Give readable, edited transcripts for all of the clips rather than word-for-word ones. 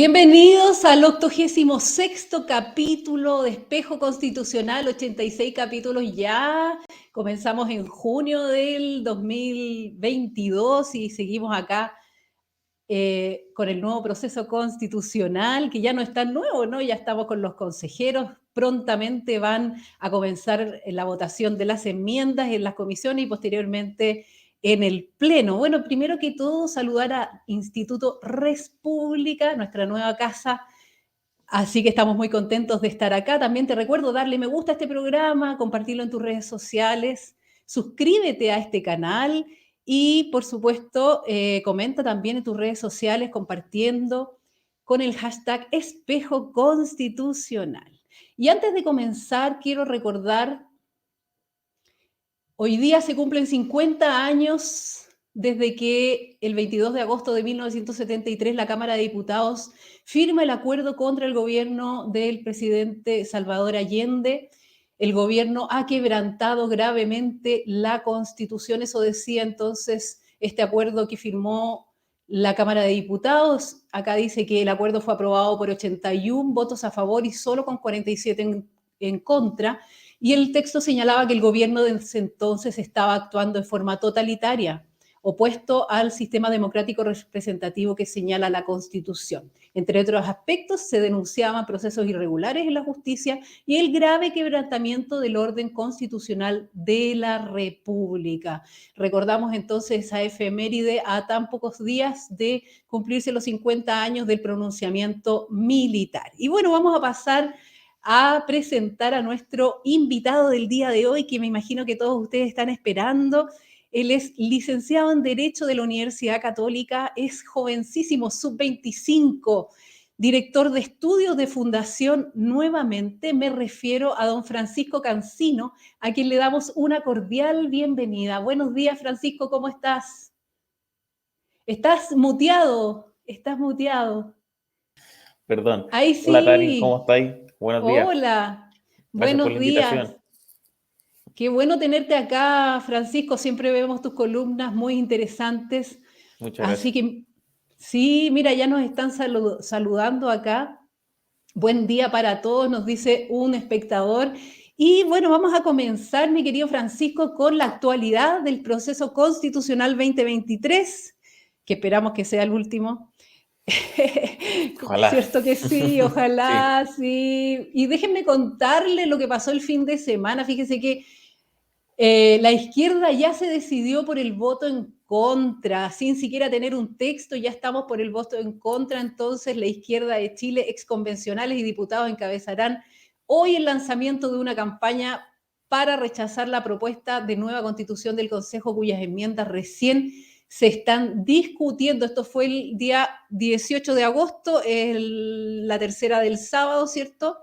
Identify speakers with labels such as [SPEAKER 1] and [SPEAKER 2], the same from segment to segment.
[SPEAKER 1] Bienvenidos al 86º capítulo de Espejo Constitucional, 86 capítulos ya. Comenzamos en junio del 2022 y seguimos acá con el nuevo proceso constitucional, que ya no es tan nuevo, ¿no? Ya estamos con los consejeros, prontamente van a comenzar la votación de las enmiendas en las comisiones y posteriormente en el Pleno. Bueno, primero que todo, saludar a Instituto Respública, nuestra nueva casa. Así que estamos muy contentos de estar acá. También te recuerdo darle me gusta a este programa, compartirlo en tus redes sociales, suscríbete a este canal y, por supuesto, comenta también en tus redes sociales compartiendo con el hashtag Espejo Constitucional. Y antes de comenzar, quiero recordar, hoy día se cumplen 50 años desde que el 22 de agosto de 1973 la Cámara de Diputados firma el acuerdo contra el gobierno del presidente Salvador Allende. El gobierno ha quebrantado gravemente la Constitución, eso decía entonces este acuerdo que firmó la Cámara de Diputados. Acá dice que el acuerdo fue aprobado por 81 votos a favor y solo con 47 en contra. Y el texto señalaba que el gobierno de ese entonces estaba actuando de forma totalitaria, opuesto al sistema democrático representativo que señala la Constitución. Entre otros aspectos, se denunciaban procesos irregulares en la justicia y el grave quebrantamiento del orden constitucional de la República. Recordamos entonces esa efeméride a tan pocos días de cumplirse los 50 años del pronunciamiento militar. Y bueno, vamos a pasar a presentar a nuestro invitado del día de hoy, que me imagino que todos ustedes están esperando. Él es licenciado en Derecho de la Universidad Católica, es jovencísimo, sub-25, director de estudios de Fundación Nuevamente. Me refiero a don Francisco Cancino, a quien le damos una cordial bienvenida. Buenos días, Francisco, ¿cómo estás? Estás muteado, estás muteado.
[SPEAKER 2] Perdón.
[SPEAKER 1] Ahí
[SPEAKER 2] Hola, Tari, ¿cómo
[SPEAKER 1] sí.
[SPEAKER 2] estáis? Buenos días.
[SPEAKER 1] Hola,
[SPEAKER 2] Gracias por
[SPEAKER 1] buenos
[SPEAKER 2] la
[SPEAKER 1] días.
[SPEAKER 2] invitación.
[SPEAKER 1] Qué bueno tenerte acá, Francisco. Siempre vemos tus columnas muy interesantes.
[SPEAKER 2] Muchas
[SPEAKER 1] Así
[SPEAKER 2] gracias.
[SPEAKER 1] que, sí, mira, ya nos están saludando acá. Buen día para todos, nos dice un espectador. Y bueno, vamos a comenzar, mi querido Francisco, con la actualidad del proceso constitucional 2023, que esperamos que sea el último.
[SPEAKER 2] Ojalá.
[SPEAKER 1] Cierto que sí,
[SPEAKER 2] Sí.
[SPEAKER 1] ojalá, sí. Y déjenme contarle lo que pasó el fin de semana. Fíjese que la izquierda ya se decidió por el voto en contra, sin siquiera tener un texto, ya estamos por el voto en contra. Entonces, la izquierda de Chile, exconvencionales y diputados encabezarán hoy el lanzamiento de una campaña para rechazar la propuesta de nueva constitución del Consejo, cuyas enmiendas recién se están discutiendo. Esto fue el día 18 de agosto, la tercera del sábado, ¿cierto?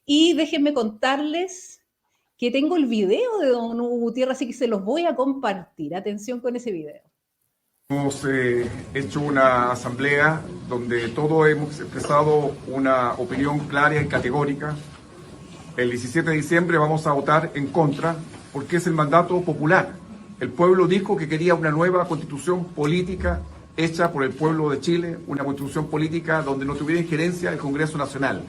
[SPEAKER 1] Y déjenme contarles que tengo el video de don Hugo Gutiérrez, así que se los voy a compartir. Atención con ese video.
[SPEAKER 3] Hemos hecho una asamblea donde todos hemos expresado una opinión clara y categórica. El 17 de diciembre vamos a votar en contra porque es el mandato popular. El pueblo dijo que quería una nueva constitución política hecha por el pueblo de Chile, una constitución política donde no tuviera injerencia el Congreso Nacional.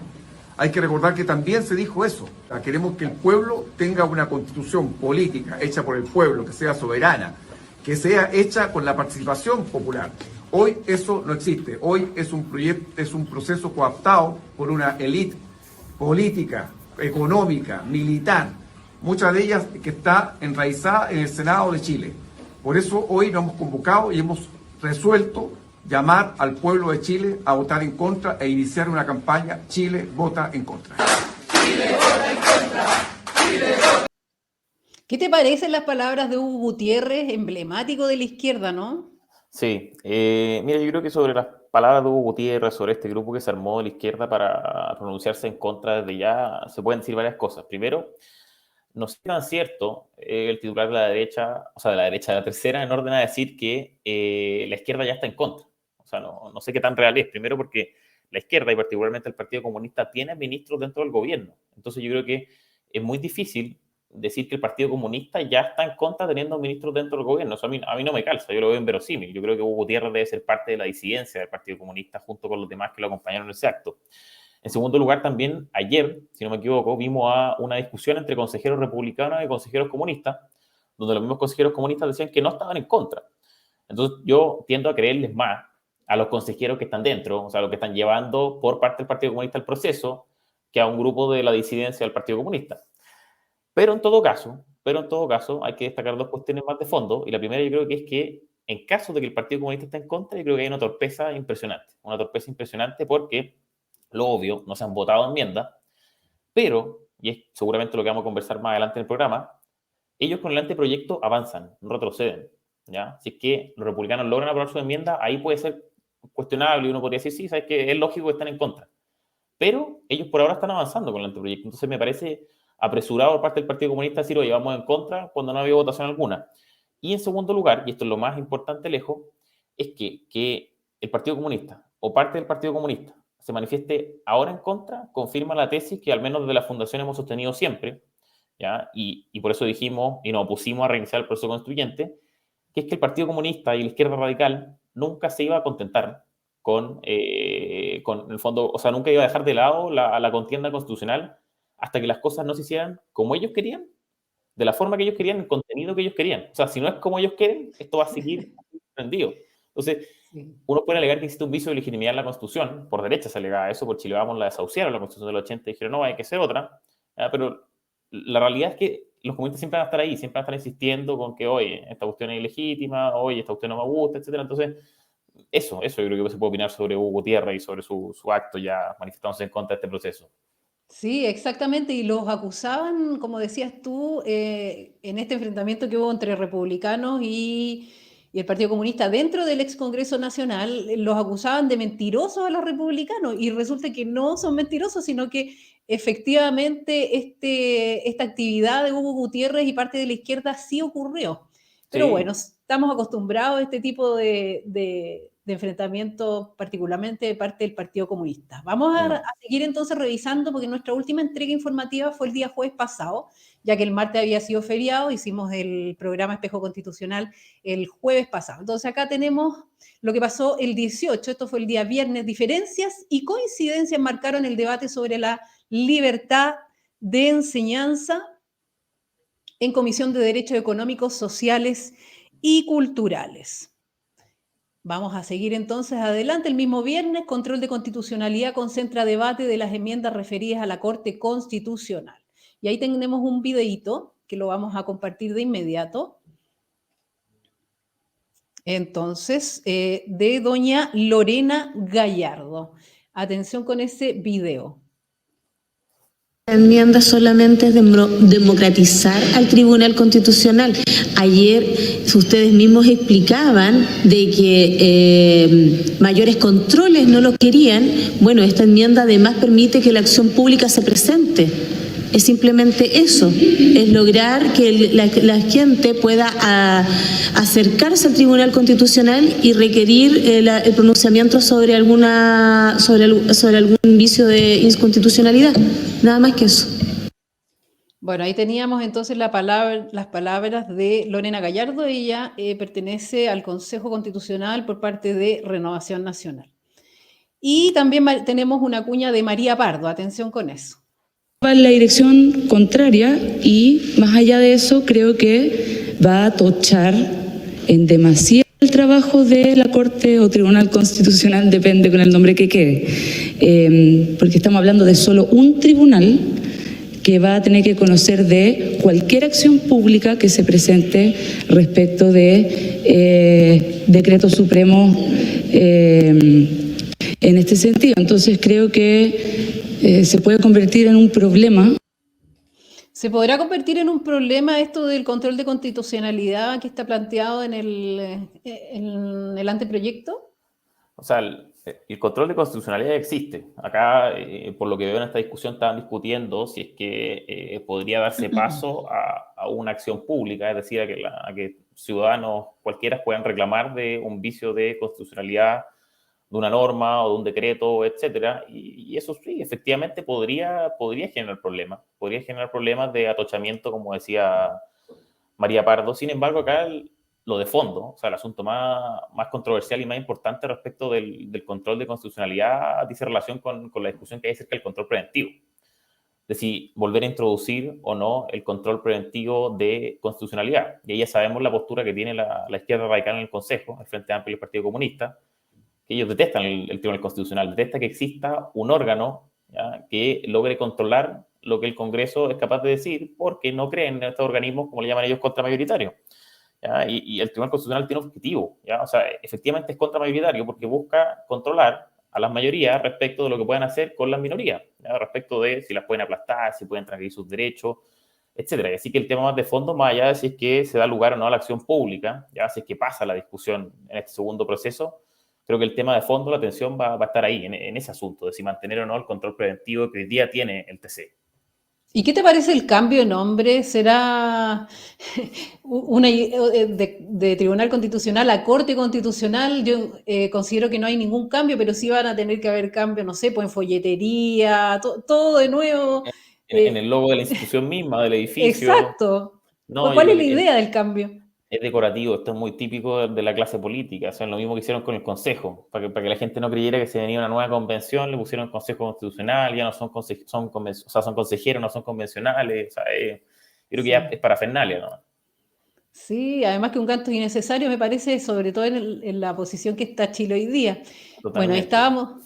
[SPEAKER 3] Hay que recordar que también se dijo eso. Queremos que el pueblo tenga una constitución política hecha por el pueblo, que sea soberana, que sea hecha con la participación popular. Hoy eso no existe. Hoy es un proceso cooptado por una élite política, económica, militar, muchas de ellas que está enraizada en el Senado de Chile. Por eso hoy nos hemos convocado y hemos resuelto llamar al pueblo de Chile a votar en contra e iniciar una campaña Chile vota en contra. Chile vota en contra.
[SPEAKER 1] Chile vota. ¿Qué te parecen las palabras de Hugo Gutiérrez, emblemático de la izquierda, no?
[SPEAKER 2] Sí. Mira, yo creo que sobre las palabras de Hugo Gutiérrez, sobre este grupo que se armó de la izquierda para pronunciarse en contra desde ya, se pueden decir varias cosas. Primero, no sé tan cierto el titular de la derecha, o sea, de la derecha de la tercera, en orden a decir que la izquierda ya está en contra. O sea, no sé qué tan real es. Primero porque la izquierda y particularmente el Partido Comunista tiene ministros dentro del gobierno. Entonces yo creo que es muy difícil decir que el Partido Comunista ya está en contra teniendo ministros dentro del gobierno. Eso a mí no me calza, yo lo veo inverosímil. Yo creo que Hugo Gutiérrez debe ser parte de la disidencia del Partido Comunista junto con los demás que lo acompañaron en ese acto. En segundo lugar, también ayer, si no me equivoco, vimos a una discusión entre consejeros republicanos y consejeros comunistas, donde los mismos consejeros comunistas decían que no estaban en contra. Entonces yo tiendo a creerles más a los consejeros que están dentro, o sea, los que están llevando por parte del Partido Comunista el proceso, que a un grupo de la disidencia del Partido Comunista. Pero en todo caso, hay que destacar dos cuestiones más de fondo, y la primera yo creo que es que en caso de que el Partido Comunista esté en contra, yo creo que hay una torpeza impresionante porque, lo obvio, no se han votado enmiendas, pero, y es seguramente lo que vamos a conversar más adelante en el programa, ellos con el anteproyecto avanzan, no retroceden, ¿ya? Si es que los republicanos logran aprobar su enmienda, ahí puede ser cuestionable y uno podría decir, sí, sabes que es lógico que están en contra. Pero ellos por ahora están avanzando con el anteproyecto. Entonces me parece apresurado por parte del Partido Comunista decir, oye, vamos en contra cuando no había votación alguna. Y en segundo lugar, y esto es lo más importante lejos, es que el Partido Comunista o parte del Partido Comunista se manifieste ahora en contra, confirma la tesis que al menos desde la Fundación hemos sostenido siempre, ¿ya? Y por eso dijimos y nos opusimos a reiniciar el proceso constituyente, que es que el Partido Comunista y la izquierda radical nunca se iba a contentar con el fondo, o sea, nunca iba a dejar de lado la contienda constitucional hasta que las cosas no se hicieran como ellos querían, de la forma que ellos querían, el contenido que ellos querían. O sea, si no es como ellos quieren, esto va a seguir prendido. Entonces, uno puede alegar que existe un vicio de legitimidad en la Constitución, por derecha se alegaba eso, por Chile Vamos la desahuciaron, la Constitución del 80 y dijeron, no, hay que ser otra, pero la realidad es que los comunistas siempre van a estar ahí, siempre van a estar insistiendo con que, oye, esta cuestión es ilegítima, oye, esta cuestión no me gusta, etc. Entonces, eso yo creo que se puede opinar sobre Hugo Gutiérrez y sobre su acto ya manifestándose en contra de este proceso.
[SPEAKER 1] Sí, exactamente, y los acusaban, como decías tú, en este enfrentamiento que hubo entre republicanos y el Partido Comunista dentro del ex Congreso Nacional, los acusaban de mentirosos a los republicanos, y resulta que no son mentirosos, sino que efectivamente esta actividad de Hugo Gutiérrez y parte de la izquierda sí ocurrió. Pero
[SPEAKER 2] Sí.
[SPEAKER 1] bueno, estamos acostumbrados a este tipo de enfrentamiento, particularmente de parte del Partido Comunista. Vamos a seguir entonces revisando, porque nuestra última entrega informativa fue el día jueves pasado, ya que el martes había sido feriado, hicimos el programa Espejo Constitucional el jueves pasado. Entonces acá tenemos lo que pasó el 18, esto fue el día viernes. Diferencias y coincidencias marcaron el debate sobre la libertad de enseñanza en Comisión de Derechos Económicos, Sociales y Culturales. Vamos a seguir entonces adelante. El mismo viernes, Control de Constitucionalidad concentra debate de las enmiendas referidas a la Corte Constitucional. Y ahí tenemos un videíto que lo vamos a compartir de inmediato. Entonces, de doña Lorena Gallardo. Atención con ese video.
[SPEAKER 4] La enmienda solamente es democratizar al Tribunal Constitucional. Ayer ustedes mismos explicaban de que mayores controles no lo querían. Bueno, esta enmienda además permite que la acción pública se presente. Es simplemente eso, es lograr que la gente pueda acercarse al Tribunal Constitucional y requerir el pronunciamiento sobre algún vicio de inconstitucionalidad. Nada más que eso.
[SPEAKER 1] Bueno, ahí teníamos entonces las palabras de Lorena Gallardo. Ella pertenece al Consejo Constitucional por parte de Renovación Nacional. Y también tenemos una cuña de María Pardo. Atención con eso.
[SPEAKER 5] Va en la dirección contraria y más allá de eso creo que va a tochar en demasía el trabajo de la Corte o Tribunal Constitucional, depende con el nombre que quede, porque estamos hablando de solo un tribunal que va a tener que conocer de cualquier acción pública que se presente respecto de decretos supremos en este sentido. Entonces creo que se puede convertir en un problema.
[SPEAKER 1] ¿Se podrá convertir en un problema esto del control de constitucionalidad que está planteado en el anteproyecto?
[SPEAKER 2] O sea, el control de constitucionalidad existe. Acá, por lo que veo en esta discusión, estaban discutiendo si es que podría darse paso a una acción pública, es decir, a que ciudadanos cualquiera puedan reclamar de un vicio de constitucionalidad una norma o de un decreto, etcétera, y eso sí, efectivamente podría generar problemas de atochamiento, como decía María Pardo. Sin embargo, acá lo de fondo, o sea, el asunto más controversial y más importante respecto del control de constitucionalidad dice relación con la discusión que hay acerca del control preventivo, de si volver a introducir o no el control preventivo de constitucionalidad. Y ahí ya sabemos la postura que tiene la izquierda radical en el Consejo, el Frente Amplio y el Partido Comunista, que ellos detestan el Tribunal Constitucional, detesta que exista un órgano, ¿ya?, que logre controlar lo que el Congreso es capaz de decir, porque no creen en estos organismos, como le llaman ellos, contramayoritarios. ¿Ya? Y el Tribunal Constitucional tiene objetivo, ¿ya? O sea, efectivamente es contramayoritario porque busca controlar a las mayorías respecto de lo que puedan hacer con las minorías, ¿ya?, respecto de si las pueden aplastar, si pueden transgredir sus derechos, etcétera. Así que el tema más de fondo, más allá de si es que se da lugar o no a la acción pública, ya si es que pasa la discusión en este segundo proceso, creo que el tema de fondo, la atención va a estar ahí, en ese asunto, de si mantener o no el control preventivo que hoy día tiene el TC.
[SPEAKER 1] ¿Y qué te parece el cambio de nombre? ¿Será de Tribunal Constitucional a Corte Constitucional? Yo considero que no hay ningún cambio, pero sí van a tener que haber cambios, no sé, pues en folletería, todo de nuevo.
[SPEAKER 2] En el logo de la institución misma, del edificio.
[SPEAKER 1] Exacto.
[SPEAKER 2] No, yo
[SPEAKER 1] ¿Cuál es
[SPEAKER 2] creo
[SPEAKER 1] la
[SPEAKER 2] que
[SPEAKER 1] idea del cambio?
[SPEAKER 2] es decorativo, esto es muy típico de la clase política, o sea, lo mismo que hicieron con el Consejo, para que la gente no creyera que se venía una nueva convención, le pusieron el Consejo Constitucional, ya no son, son consejeros, no son convencionales, o sea, yo creo que ya es parafernalia, ¿no?
[SPEAKER 1] Sí, además que un gasto innecesario me parece, sobre todo en la posición que está Chile hoy día. Bueno, ahí
[SPEAKER 2] Totalmente.
[SPEAKER 1] estábamos.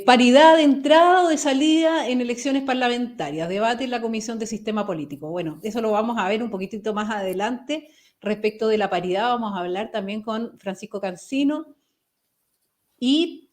[SPEAKER 1] Paridad de entrada o de salida en elecciones parlamentarias, debate en la Comisión de Sistema Político. Bueno, eso lo vamos a ver un poquitito más adelante. Respecto de la paridad, vamos a hablar también con Francisco Cancino. Y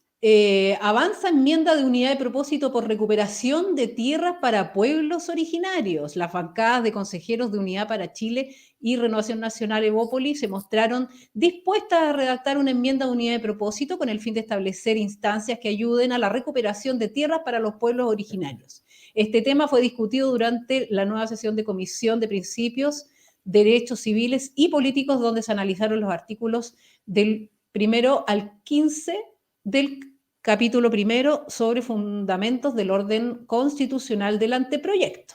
[SPEAKER 1] avanza enmienda de unidad de propósito por recuperación de tierras para pueblos originarios. Las bancadas de consejeros de Unidad para Chile y Renovación Nacional Evópolis se mostraron dispuestas a redactar una enmienda de unidad de propósito con el fin de establecer instancias que ayuden a la recuperación de tierras para los pueblos originarios. Este tema fue discutido durante la nueva sesión de Comisión de Principios, Derechos Civiles y Políticos, donde se analizaron los artículos del 1 al 15 del capítulo 1 sobre fundamentos del orden constitucional del anteproyecto.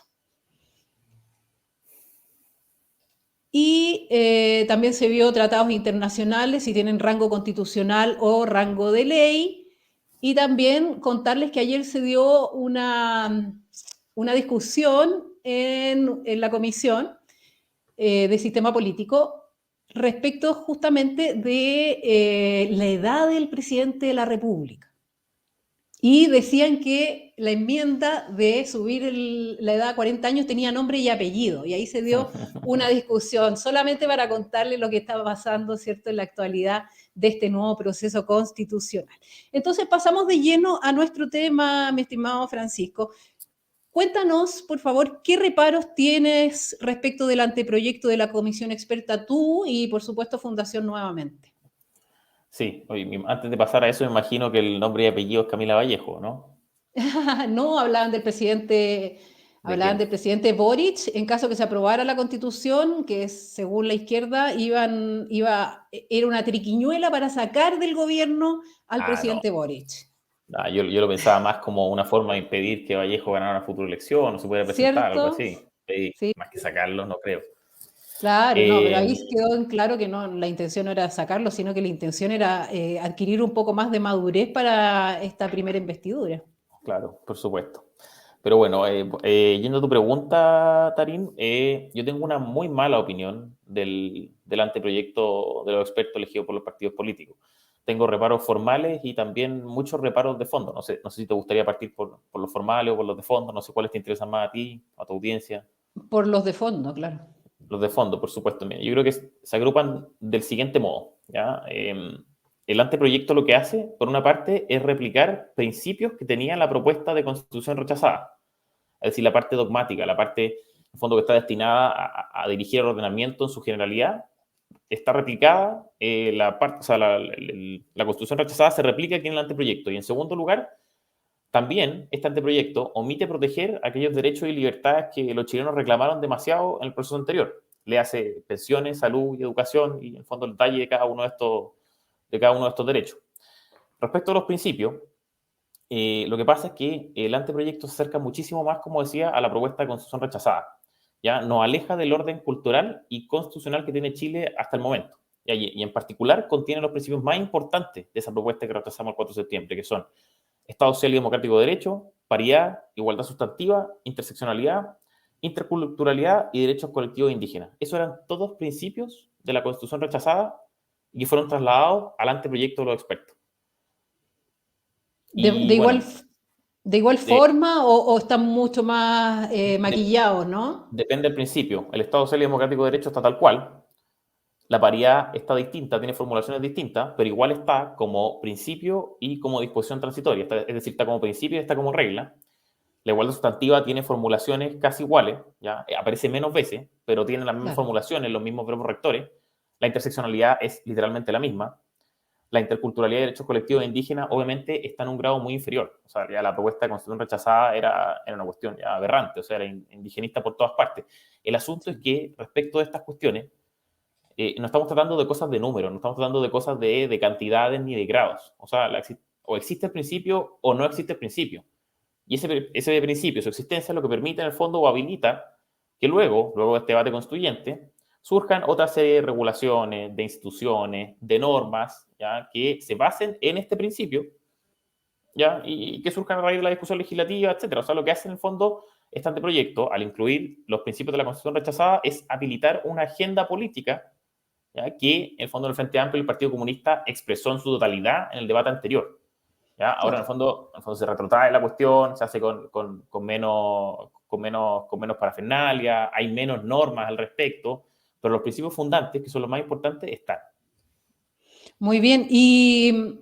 [SPEAKER 1] Y también se vio tratados internacionales, si tienen rango constitucional o rango de ley. Y también contarles que ayer se dio una discusión en la Comisión de Sistema Político respecto justamente de la edad del presidente de la República. Y decían que la enmienda de subir la edad a 40 años tenía nombre y apellido. Y ahí se dio una discusión, solamente para contarles lo que estaba pasando, ¿cierto?, en la actualidad de este nuevo proceso constitucional. Entonces pasamos de lleno a nuestro tema, mi estimado Francisco. Cuéntanos, por favor, qué reparos tienes respecto del anteproyecto de la comisión experta tú y, por supuesto, Fundación Nuevamente.
[SPEAKER 2] Sí, oye, antes de pasar a eso, me imagino que el nombre y apellido es Camila Vallejo, ¿no?
[SPEAKER 1] No, hablaban del presidente
[SPEAKER 2] ¿De quién?
[SPEAKER 1] Boric, en caso que se aprobara la Constitución, que según la izquierda era una triquiñuela para sacar del gobierno al
[SPEAKER 2] No.
[SPEAKER 1] presidente Boric.
[SPEAKER 2] Yo lo pensaba más como una forma de impedir que Vallejo ganara una futura elección, o se pudiera presentar, algo
[SPEAKER 1] ¿Cierto?
[SPEAKER 2] así. Sí,
[SPEAKER 1] Sí,
[SPEAKER 2] más que sacarlos, no creo.
[SPEAKER 1] claro, no, pero
[SPEAKER 2] Eh,
[SPEAKER 1] ahí quedó en claro que no, la intención no era sacarlo, sino que la intención era adquirir un poco más de madurez para esta primera investidura.
[SPEAKER 2] claro, por supuesto. Pero bueno, yendo a tu pregunta, Tarín, yo tengo una muy mala opinión del anteproyecto de los expertos elegidos por los partidos políticos. Tengo reparos formales y también muchos reparos de fondo. No sé si te gustaría partir por los formales o por los de fondo. No sé cuáles te interesan más a ti, a tu audiencia.
[SPEAKER 1] Por los de fondo, claro.
[SPEAKER 2] Los de fondo, por supuesto. Mira, yo creo que se agrupan del siguiente modo, ¿ya? El anteproyecto lo que hace, por una parte, es replicar principios que tenía la propuesta de constitución rechazada. Es decir, la parte dogmática, la parte, en el fondo, que está destinada a dirigir el ordenamiento en su generalidad, está replicada, la constitución rechazada se replica aquí en el anteproyecto. Y en segundo lugar, también este anteproyecto omite proteger aquellos derechos y libertades que los chilenos reclamaron demasiado en el proceso anterior. Le hace pensiones, salud y educación, y en el fondo el detalle de cada uno de estos derechos. Respecto a los principios, lo que pasa es que el anteproyecto se acerca muchísimo más, como decía, a la propuesta de constitución rechazada. Ya nos aleja del orden cultural y constitucional que tiene Chile hasta el momento. Y en particular contiene los principios más importantes de esa propuesta que rechazamos el 4 de septiembre, que son Estado social y democrático de derecho, paridad, igualdad sustantiva, interseccionalidad, interculturalidad y derechos colectivos indígenas. Esos eran todos principios de la constitución rechazada y que fueron trasladados al anteproyecto de los expertos.
[SPEAKER 1] De igual forma o están mucho más maquillados, ¿no?
[SPEAKER 2] Depende del principio. El Estado social y democrático de derecho está tal cual. La paridad está distinta, tiene formulaciones distintas, pero igual está como principio y como disposición transitoria. Es decir, está como principio y está como regla. La igualdad sustantiva tiene formulaciones casi iguales, ¿ya? Aparece menos veces, pero tiene las mismas formulaciones, los mismos verbos rectores. La interseccionalidad es literalmente la misma. La interculturalidad y derechos colectivos indígenas obviamente está en un grado muy inferior. O sea, ya la propuesta de constitución rechazada era una cuestión ya aberrante, o sea, era indigenista por todas partes. El asunto es que respecto a estas cuestiones, no estamos tratando de cosas de números, no estamos tratando de cosas de cantidades ni de grados. O sea, o existe el principio o no existe el principio. Y ese principio, su existencia, es lo que permite en el fondo o habilita que luego de este debate constituyente, surjan otra serie de regulaciones, de instituciones, de normas, ¿ya? Que se basen en este principio, ¿ya? Y que surjan a raíz de la discusión legislativa, etc. O sea, lo que hace en el fondo este anteproyecto, al incluir los principios de la Constitución rechazada, es habilitar una agenda política, ¿ya? Que en el fondo el Frente Amplio y el Partido Comunista expresó en su totalidad en el debate anterior. ¿Ya? Ahora en el fondo se retrotrae la cuestión, se hace con menos parafernalia, hay menos normas al respecto, pero los principios fundantes, que son los más importantes, están.
[SPEAKER 1] Muy bien, y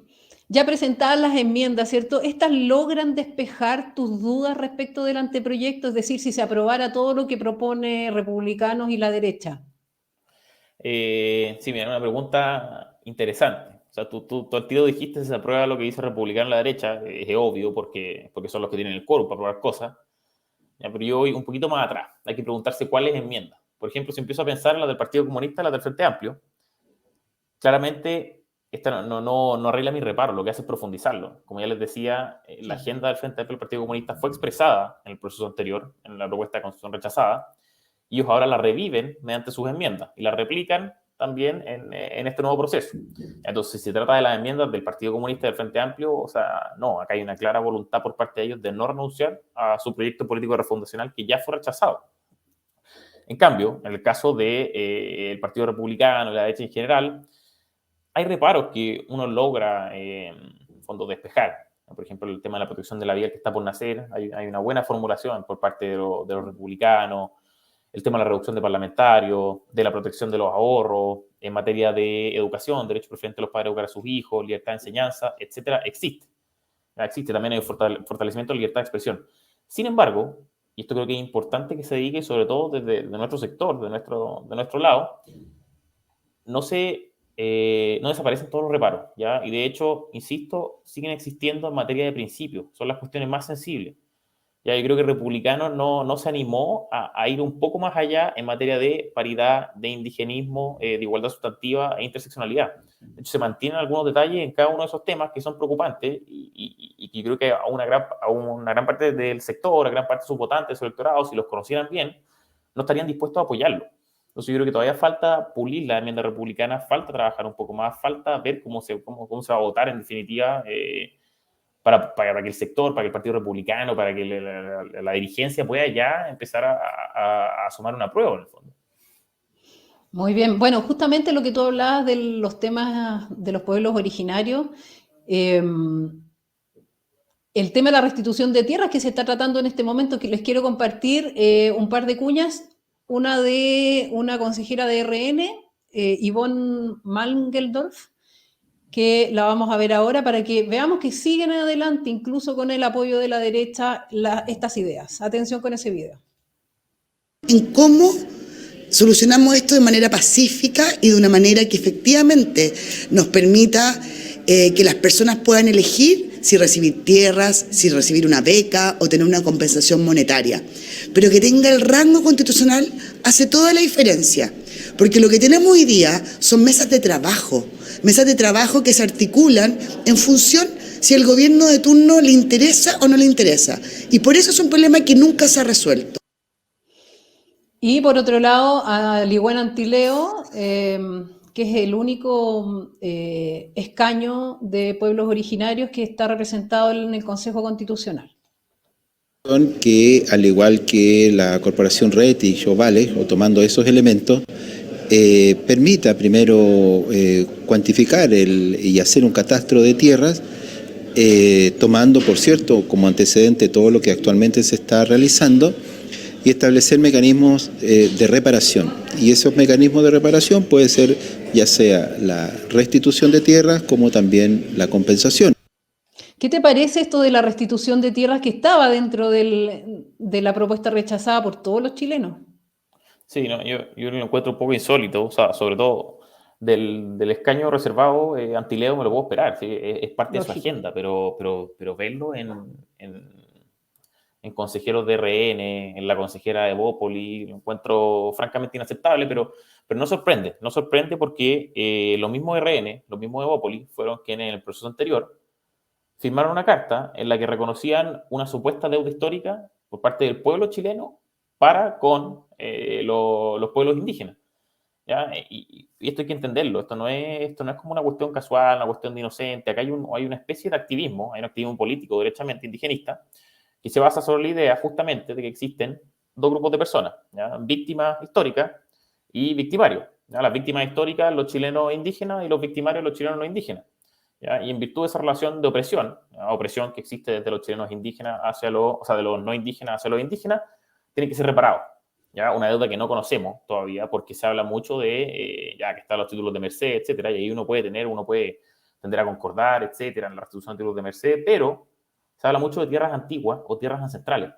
[SPEAKER 1] ya presentadas las enmiendas, ¿cierto? ¿Estas logran despejar tus dudas respecto del anteproyecto? Es decir, si se aprobara todo lo que propone Republicanos y la derecha.
[SPEAKER 2] Sí, mira, una pregunta interesante. O sea, tú al tiro dijiste, si se aprueba lo que dice Republicano a la derecha, es obvio porque son los que tienen el quórum para aprobar cosas. ¿Ya? Pero yo voy un poquito más atrás. Hay que preguntarse cuáles enmiendas. Por ejemplo, si empiezo a pensar en la del Partido Comunista, la del Frente Amplio, claramente esta no arregla mi reparo, lo que hace es profundizarlo. Como ya les decía, la agenda del Frente Amplio del Partido Comunista fue expresada en el proceso anterior, en la propuesta de constitución rechazada, y ellos ahora la reviven mediante sus enmiendas y la replican también en este nuevo proceso. Entonces, si se trata de las enmiendas del Partido Comunista y del Frente Amplio, o sea, no, acá hay una clara voluntad por parte de ellos de no renunciar a su proyecto político refundacional que ya fue rechazado. En cambio, en el caso del Partido Republicano y la derecha en general, hay reparos que uno logra, fondo, despejar. Por ejemplo, el tema de la protección de la vida que está por nacer, hay una buena formulación por parte de los republicanos. El tema de la reducción de parlamentarios, de la protección de los ahorros, en materia de educación, derecho preferente de los padres a educar a sus hijos, libertad de enseñanza, etcétera, existe. Existe también el fortalecimiento de la libertad de expresión. Sin embargo, y esto creo que es importante que se diga, sobre todo desde nuestro sector, de nuestro lado, no desaparecen todos los reparos, ¿ya? Y de hecho, insisto, siguen existiendo en materia de principios, son las cuestiones más sensibles. Ya, yo creo que Republicano no se animó a ir un poco más allá en materia de paridad, de indigenismo, de igualdad sustantiva e interseccionalidad. De hecho, se mantienen algunos detalles en cada uno de esos temas que son preocupantes y yo creo que a una gran parte del sector, a gran parte de sus votantes, de su electorado, si los conocieran bien, no estarían dispuestos a apoyarlo. Entonces yo creo que todavía falta pulir la enmienda republicana, falta trabajar un poco más, falta ver cómo se va a votar en definitiva, para que el sector, para que el Partido Republicano, para que la dirigencia pueda ya empezar a sumar una prueba en el fondo.
[SPEAKER 1] Muy bien. Bueno, justamente lo que tú hablabas de los temas de los pueblos originarios, el tema de la restitución de tierras que se está tratando en este momento, que les quiero compartir un par de cuñas. Una de una consejera de RN, Ivonne Mangeldorf, que la vamos a ver ahora para que veamos que siguen adelante, incluso con el apoyo de la derecha, estas ideas. Atención con ese video.
[SPEAKER 6] En cómo solucionamos esto de manera pacífica y de una manera que efectivamente nos permita que las personas puedan elegir si recibir tierras, si recibir una beca o tener una compensación monetaria. Pero que tenga el rango constitucional hace toda la diferencia, porque lo que tenemos hoy día son mesas de trabajo mesas de trabajo que se articulan en función si el gobierno de turno le interesa o no le interesa. Y por eso es un problema que nunca se ha resuelto.
[SPEAKER 1] Y por otro lado, a Ligüen Antileo, que es el único escaño de pueblos originarios que está representado en el Consejo Constitucional.
[SPEAKER 7] Que al igual que la corporación Rettig o Vale, o tomando esos elementos, permita primero cuantificar y hacer un catastro de tierras, tomando, por cierto, como antecedente todo lo que actualmente se está realizando, y establecer mecanismos de reparación. Y esos mecanismos de reparación puede ser ya sea la restitución de tierras como también la compensación.
[SPEAKER 1] ¿Qué te parece esto de la restitución de tierras que estaba dentro de la propuesta rechazada por todos los chilenos?
[SPEAKER 2] Sí, no, yo lo encuentro un poco insólito, o sea, sobre todo del escaño reservado, Antileo me lo puedo esperar, ¿sí? Es parte de su agenda, pero verlo en consejeros de RN, en la consejera de Evópoli, lo encuentro francamente inaceptable, pero no sorprende porque los mismos RN, los mismos Evópoli, fueron quienes en el proceso anterior firmaron una carta en la que reconocían una supuesta deuda histórica por parte del pueblo chileno para con los pueblos indígenas. ¿Ya? Y esto hay que entenderlo, esto no es como una cuestión casual, una cuestión de inocente, acá hay una especie de activismo, hay un activismo político derechamente indigenista, que se basa sobre la idea justamente de que existen dos grupos de personas, ¿ya? Víctimas históricas y victimarios. ¿Ya? Las víctimas históricas, los chilenos indígenas, y los victimarios, los chilenos no indígenas. ¿Ya? Y en virtud de esa relación de opresión, ¿ya? Opresión que existe desde los chilenos indígenas hacia de los no indígenas hacia los indígenas, tiene que ser reparado. ¿Ya? Una deuda que no conocemos todavía, porque se habla mucho de, ya que están los títulos de merced, etcétera, y ahí uno puede tender a concordar, etcétera, en la restitución de títulos de merced, pero se habla mucho de tierras antiguas o tierras ancestrales,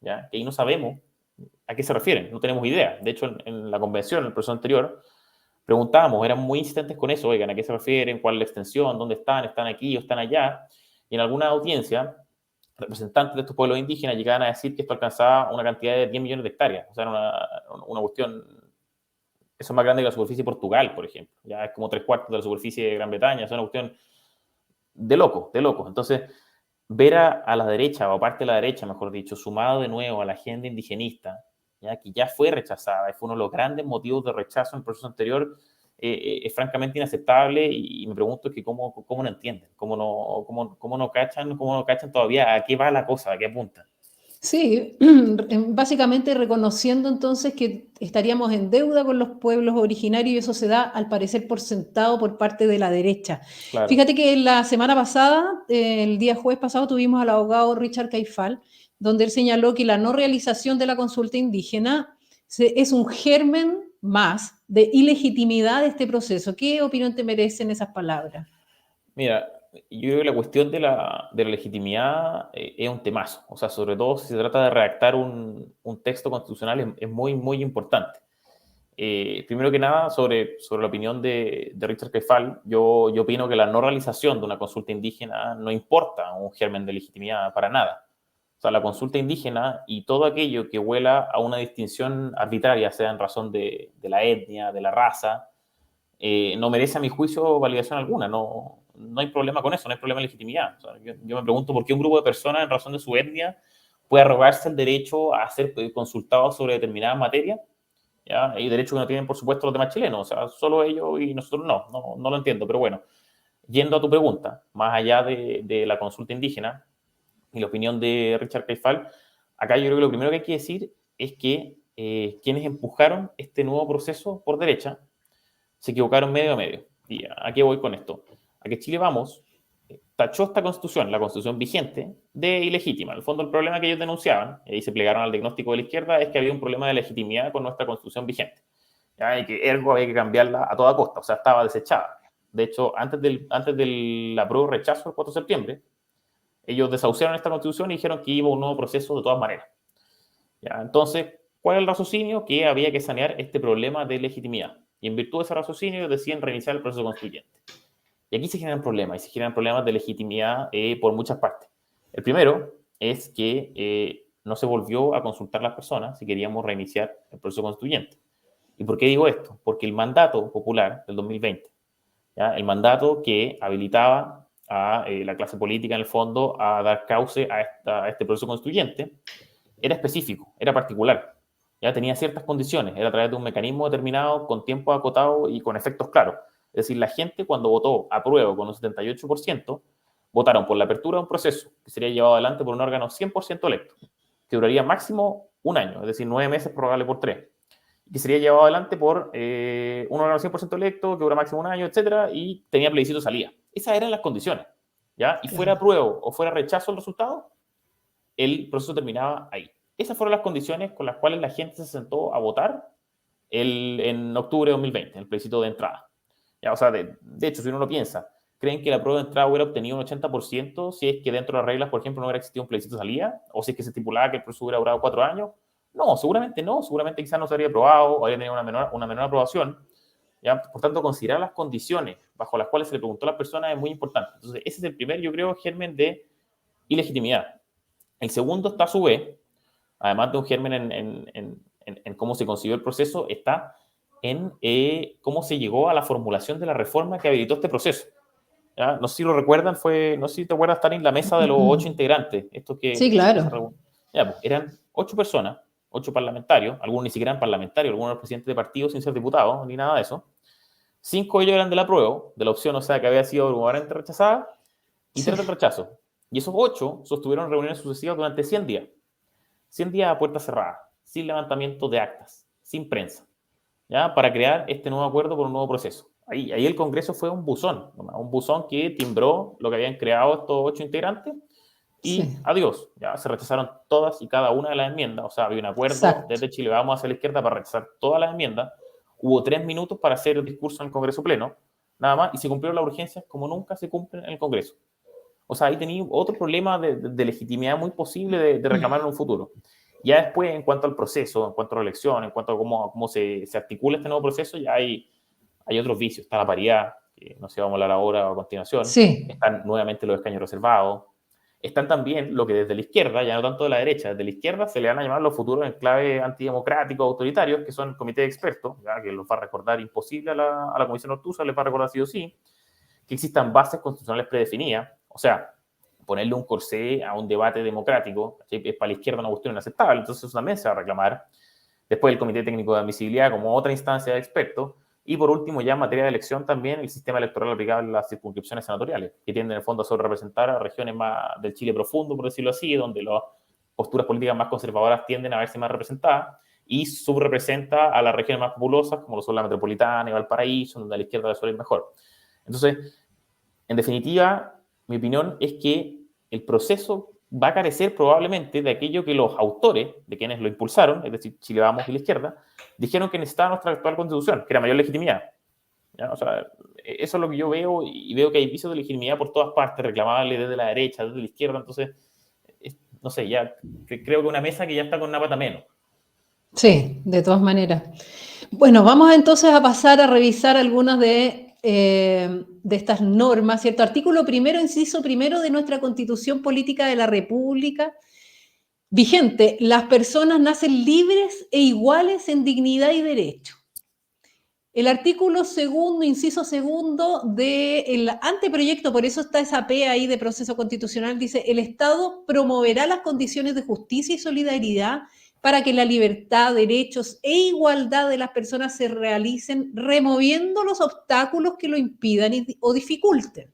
[SPEAKER 2] ¿ya? Que ahí no sabemos a qué se refieren, no tenemos idea. De hecho, en la convención, en el proceso anterior, preguntábamos, eran muy insistentes con eso, oigan, ¿a qué se refieren? ¿Cuál es la extensión? ¿Dónde están? ¿Están aquí o están allá? Y en alguna audiencia, representantes de estos pueblos indígenas llegaban a decir que esto alcanzaba una cantidad de 10 millones de hectáreas. O sea, era una cuestión, eso es más grande que la superficie de Portugal, por ejemplo. Ya es como 3/4 de la superficie de Gran Bretaña. Es una cuestión de loco, de loco. Entonces, ver a la derecha, o parte de la derecha, mejor dicho, sumado de nuevo a la agenda indigenista, ¿ya? Que ya fue rechazada, y fue uno de los grandes motivos de rechazo en el proceso anterior, es francamente inaceptable, y me pregunto que cómo no entienden, cómo no cachan todavía a qué va la cosa, a qué apunta.
[SPEAKER 1] Sí, básicamente reconociendo entonces que estaríamos en deuda con los pueblos originarios, y eso se da al parecer por sentado por parte de la derecha.
[SPEAKER 2] Claro.
[SPEAKER 1] Fíjate que la semana pasada, el día jueves pasado, tuvimos al abogado Richard Caifal, donde él señaló que la no realización de la consulta indígena es un germen más de ilegitimidad de este proceso. ¿Qué opinión te merecen esas palabras?
[SPEAKER 2] Mira, yo creo que la cuestión de la legitimidad es un temazo. O sea, sobre todo si se trata de redactar un texto constitucional, es muy, muy importante. Primero que nada, sobre la opinión de Richard Caifal, yo opino que la no realización de una consulta indígena no importa un germen de legitimidad para nada. O sea, la consulta indígena y todo aquello que huela a una distinción arbitraria, sea en razón de la etnia, de la raza, no merece a mi juicio validación alguna. No hay problema con eso, no hay problema de legitimidad. O sea, yo me pregunto por qué un grupo de personas en razón de su etnia puede arrogarse el derecho a ser consultado sobre determinada materia, ¿ya? Hay derechos que no tienen, por supuesto, los demás chilenos. O sea, solo ellos y nosotros no lo entiendo. Pero bueno, yendo a tu pregunta, más allá de la consulta indígena y la opinión de Richard Caifal, acá yo creo que lo primero que hay que decir es que quienes empujaron este nuevo proceso por derecha se equivocaron medio a medio. ¿Y a qué voy con esto? A que Chile Vamos tachó esta constitución, la constitución vigente, de ilegítima. En el fondo, el problema que ellos denunciaban, y ahí se plegaron al diagnóstico de la izquierda, es que había un problema de legitimidad con nuestra constitución vigente. ¿Ya? Y que ergo había que cambiarla a toda costa, o sea, estaba desechada. De hecho, antes del apruebo rechazo el 4 de septiembre, ellos desahuciaron esta constitución y dijeron que iba un nuevo proceso de todas maneras. ¿Ya? Entonces, ¿cuál es el raciocinio? Que había que sanear este problema de legitimidad. Y en virtud de ese raciocinio deciden reiniciar el proceso constituyente. Y aquí se generan problemas, y se generan problemas de legitimidad por muchas partes. El primero es que no se volvió a consultar a las personas si queríamos reiniciar el proceso constituyente. ¿Y por qué digo esto? Porque el mandato popular del 2020 ¿ya? El mandato que habilitaba a la clase política, en el fondo, a dar cauce a este proceso constituyente, era específico, era particular. Ya tenía ciertas condiciones, era a través de un mecanismo determinado, con tiempo acotado y con efectos claros. Es decir, la gente cuando votó apruebo con un 78%, votaron por la apertura de un proceso que sería llevado adelante por un órgano 100% electo, que duraría máximo un año, es decir, 9 meses probable por 3, que sería llevado adelante por un órgano 100% electo, que dura máximo un año, etcétera, y tenía plebiscito salida. Esas eran las condiciones, ¿ya? Y fuera apruebo o fuera rechazo el resultado, el proceso terminaba ahí. Esas fueron las condiciones con las cuales la gente se sentó a votar en octubre de 2020, en el plebiscito de entrada. ¿Ya? O sea, de hecho, si uno lo piensa, ¿creen que la prueba de entrada hubiera obtenido un 80% si es que dentro de las reglas, por ejemplo, no hubiera existido un plebiscito de salida? ¿O si es que se estipulaba que el proceso hubiera durado 4 años? No, seguramente no. Seguramente quizás no se habría aprobado o habría tenido una menor aprobación. ¿Ya? Por tanto, considerar las condiciones bajo las cuales se le preguntó a las personas es muy importante. Entonces, ese es el primer, yo creo, germen de ilegitimidad. El segundo está a su vez, además de un germen en cómo se concibió el proceso, está en cómo se llegó a la formulación de la reforma que habilitó este proceso. ¿Ya? No sé si lo recuerdan, no sé si te acuerdas, estar en la mesa de los 8 integrantes. Esto que,
[SPEAKER 1] Sí, claro.
[SPEAKER 2] ya, pues, eran 8 personas, 8 parlamentarios, algunos ni siquiera eran parlamentarios, algunos eran presidentes de partidos sin ser diputados, ni nada de eso. 5 de ellos eran del apruebo, de la opción, o sea, que había sido abrumadoramente rechazada, y 3 del rechazo. Y esos 8 sostuvieron reuniones sucesivas durante 100 días. 100 días a puerta cerrada, sin levantamiento de actas, sin prensa, ¿ya? Para crear este nuevo acuerdo por un nuevo proceso. Ahí el Congreso fue un buzón que timbró lo que habían creado estos 8 integrantes y
[SPEAKER 1] Sí.
[SPEAKER 2] adiós, ya se rechazaron todas y cada una de las enmiendas. O sea, había un acuerdo
[SPEAKER 1] Exacto.
[SPEAKER 2] desde Chile Vamos hacia la izquierda para rechazar todas las enmiendas. Hubo 3 minutos para hacer el discurso en el Congreso Pleno, nada más, y se cumplieron las urgencias como nunca se cumplen en el Congreso. O sea, ahí tenía otro problema de legitimidad muy posible de reclamar en un futuro. Ya después, en cuanto al proceso, en cuanto a la elección, en cuanto a cómo se articula este nuevo proceso, ya hay otros vicios. Está la paridad, que no sé, vamos a hablar ahora o a continuación.
[SPEAKER 1] Sí.
[SPEAKER 2] Están nuevamente los escaños reservados. Están también lo que desde la izquierda, ya no tanto de la derecha, desde la izquierda se le van a llamar los futuros enclaves antidemocráticos, autoritarios, que son el comité de expertos, ya, que los va a recordar imposible a la Comisión Ortúzar, les va a recordar sí o sí, que existan bases constitucionales predefinidas. O sea, ponerle un corsé a un debate democrático, ¿sí? Es para la izquierda una cuestión inaceptable, entonces eso también se va a reclamar. Después el Comité Técnico de Admisibilidad como otra instancia de expertos. Y por último, ya en materia de elección también, el sistema electoral aplicable a las circunscripciones senatoriales, que tienden en el fondo a sobrerepresentar a regiones más del Chile profundo, por decirlo así, donde las posturas políticas más conservadoras tienden a verse más representadas, y subrepresenta a las regiones más populosas, como lo son la metropolitana y Valparaíso, donde a la izquierda le suele ir mejor. Entonces, en definitiva, mi opinión es que el proceso va a carecer probablemente de aquello que los autores, de quienes lo impulsaron, es decir, Chile Vamos y la izquierda, dijeron que necesitaba nuestra actual constitución, que era mayor legitimidad. ¿Ya? O sea, eso es lo que yo veo, y veo que hay vicios de legitimidad por todas partes, reclamables desde la derecha, desde la izquierda. Entonces, no sé, ya creo que una mesa que ya está con una pata menos.
[SPEAKER 1] Sí, de todas maneras. Bueno, vamos entonces a pasar a revisar algunas de estas normas, ¿cierto? Artículo primero, inciso primero de nuestra Constitución Política de la República. Vigente, las personas nacen libres e iguales en dignidad y derecho. El artículo segundo, inciso segundo del anteproyecto, por eso está esa P ahí de proceso constitucional, dice: el Estado promoverá las condiciones de justicia y solidaridad para que la libertad, derechos e igualdad de las personas se realicen, removiendo los obstáculos que lo impidan o dificulten.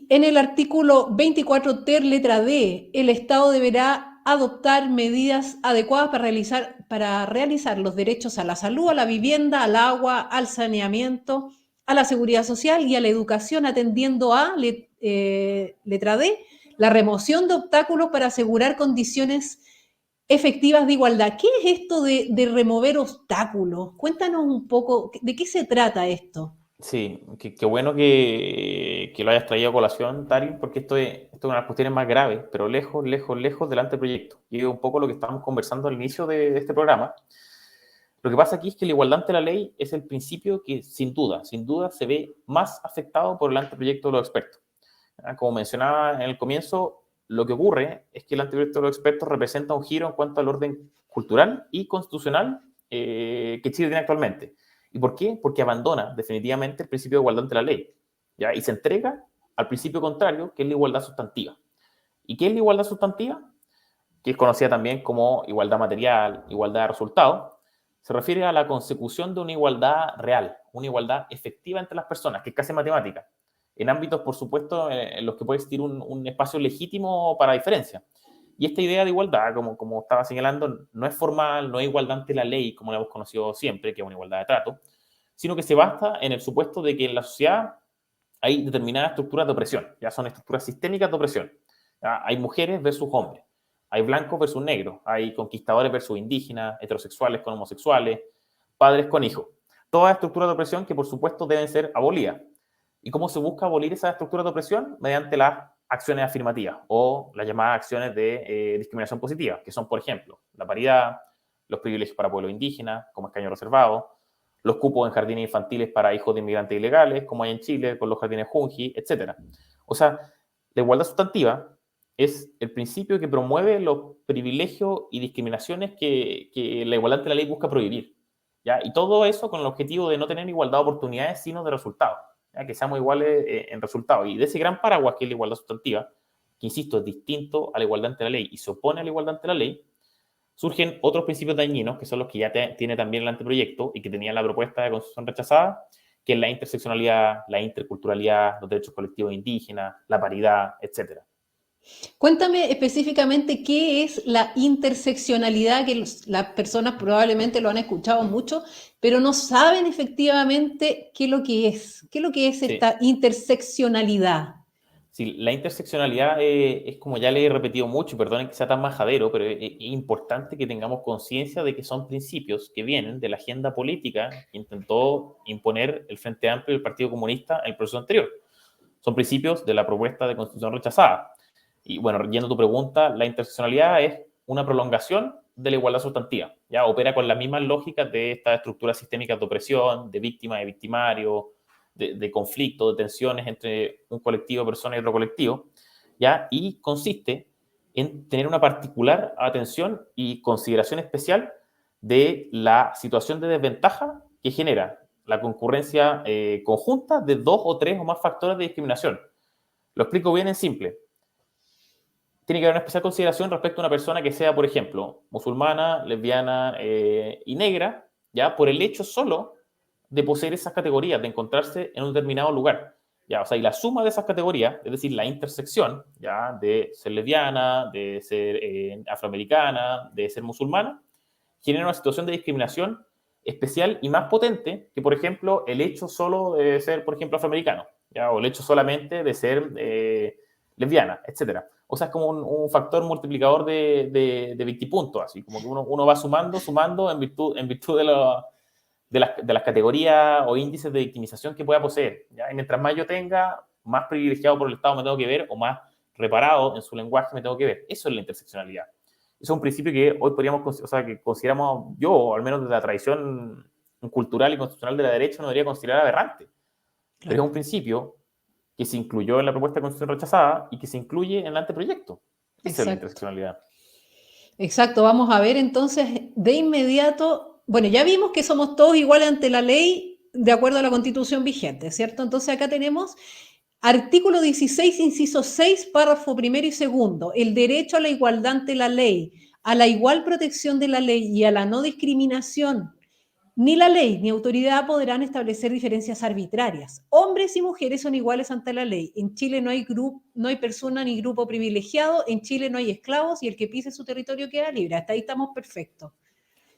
[SPEAKER 1] En el artículo 24 ter, letra D, el Estado deberá adoptar medidas adecuadas para realizar los derechos a la salud, a la vivienda, al agua, al saneamiento, a la seguridad social y a la educación, atendiendo a, letra D, la remoción de obstáculos para asegurar condiciones efectivas de igualdad. ¿Qué es esto de remover obstáculos? Cuéntanos un poco, ¿de qué se trata esto?
[SPEAKER 2] Sí, qué bueno que lo hayas traído a colación, Tari, porque esto es una de las cuestiones más graves, pero lejos del anteproyecto. Y es un poco lo que estábamos conversando al inicio de este programa. Lo que pasa aquí es que la igualdad ante la ley es el principio que sin duda se ve más afectado por el anteproyecto de los expertos. Como mencionaba en el comienzo, lo que ocurre es que el anteproyecto de los expertos representa un giro en cuanto al orden cultural y constitucional que Chile tiene actualmente. ¿Y por qué? Porque abandona definitivamente el principio de igualdad ante la ley, ¿ya? Y se entrega al principio contrario, que es la igualdad sustantiva. ¿Y qué es la igualdad sustantiva? Que es conocida también como igualdad material, igualdad de resultados. Se refiere a la consecución de una igualdad real, una igualdad efectiva entre las personas, que es casi matemática, en ámbitos, por supuesto, en los que puede existir un espacio legítimo para diferencia. Y esta idea de igualdad, como estaba señalando, no es formal, no es igualdad ante la ley, como la hemos conocido siempre, que es una igualdad de trato, sino que se basa en el supuesto de que en la sociedad hay determinadas estructuras de opresión, ya son estructuras sistémicas de opresión. ¿Ya? Hay mujeres versus hombres, hay blancos versus negros, hay conquistadores versus indígenas, heterosexuales con homosexuales, padres con hijos. Todas estructuras de opresión que, por supuesto, deben ser abolidas. ¿Y cómo se busca abolir esas estructuras de opresión? Mediante las acciones afirmativas o las llamadas acciones de discriminación positiva, que son, por ejemplo, la paridad, los privilegios para pueblos indígenas, como escaño reservado, los cupos en jardines infantiles para hijos de inmigrantes ilegales, como hay en Chile, con los jardines Junji, etc. O sea, la igualdad sustantiva es el principio que promueve los privilegios y discriminaciones que la igualdad ante la ley busca prohibir, ¿ya? Y todo eso con el objetivo de no tener igualdad de oportunidades, sino de resultados, ¿ya? Que seamos iguales en resultados. Y de ese gran paraguas que es la igualdad sustantiva, que insisto, es distinto a la igualdad ante la ley y se opone a la igualdad ante la ley, surgen otros principios dañinos, que son los que ya tiene también el anteproyecto y que tenía la propuesta de constitución rechazada, que es la interseccionalidad, la interculturalidad, los derechos colectivos indígenas, la paridad, etc.
[SPEAKER 1] Cuéntame específicamente qué es la interseccionalidad, que las personas probablemente lo han escuchado mucho, pero no saben efectivamente qué es lo que es. ¿Qué es lo que es esta interseccionalidad?
[SPEAKER 2] Sí, la interseccionalidad es como ya le he repetido mucho, y perdonen que sea tan majadero, pero es importante que tengamos conciencia de que son principios que vienen de la agenda política que intentó imponer el Frente Amplio y el Partido Comunista en el proceso anterior. Son principios de la propuesta de constitución rechazada. Y bueno, yendo a tu pregunta, la interseccionalidad es una prolongación de la igualdad sustantiva. Ya opera con las mismas lógicas de estas estructuras sistémicas de opresión, de víctima y victimario, de conflicto, de tensiones entre un colectivo de personas y otro colectivo, ¿ya? Y consiste en tener una particular atención y consideración especial de la situación de desventaja que genera la concurrencia conjunta de 2 o 3 o más factores de discriminación. Lo explico bien en simple. Tiene que haber una especial consideración respecto a una persona que sea, por ejemplo, musulmana, lesbiana y negra, ¿ya? Por el hecho solo de poseer esas categorías, de encontrarse en un determinado lugar, ¿ya? O sea, y la suma de esas categorías, es decir, la intersección, ¿ya? De ser lesbiana, de ser afroamericana, de ser musulmana, genera una situación de discriminación especial y más potente que, por ejemplo, el hecho solo de ser, por ejemplo, afroamericano, ¿ya? O el hecho solamente de ser lesbiana, etcétera. O sea, es como un factor multiplicador de 20 puntos, así como que uno va sumando en virtud de las categorías o índices de victimización que pueda poseer, ¿ya? Y mientras más yo tenga, más privilegiado por el Estado me tengo que ver, o más reparado en su lenguaje me tengo que ver. Eso es la interseccionalidad. Eso es un principio que hoy podríamos, o sea, que consideramos, yo, o al menos desde la tradición cultural y constitucional de la derecha, no debería considerar aberrante. Claro. Pero es un principio que se incluyó en la propuesta de constitución rechazada y que se incluye en el anteproyecto. Esa es la interseccionalidad.
[SPEAKER 1] Exacto, vamos a ver entonces de inmediato, bueno, ya vimos que somos todos iguales ante la ley de acuerdo a la Constitución vigente, ¿cierto? Entonces acá tenemos artículo 16, inciso 6, párrafo primero y segundo, el derecho a la igualdad ante la ley, a la igual protección de la ley y a la no discriminación. Ni la ley ni autoridad podrán establecer diferencias arbitrarias. Hombres y mujeres son iguales ante la ley. En Chile no hay persona ni grupo privilegiado. En Chile no hay esclavos y el que pise su territorio queda libre. Hasta ahí estamos perfectos.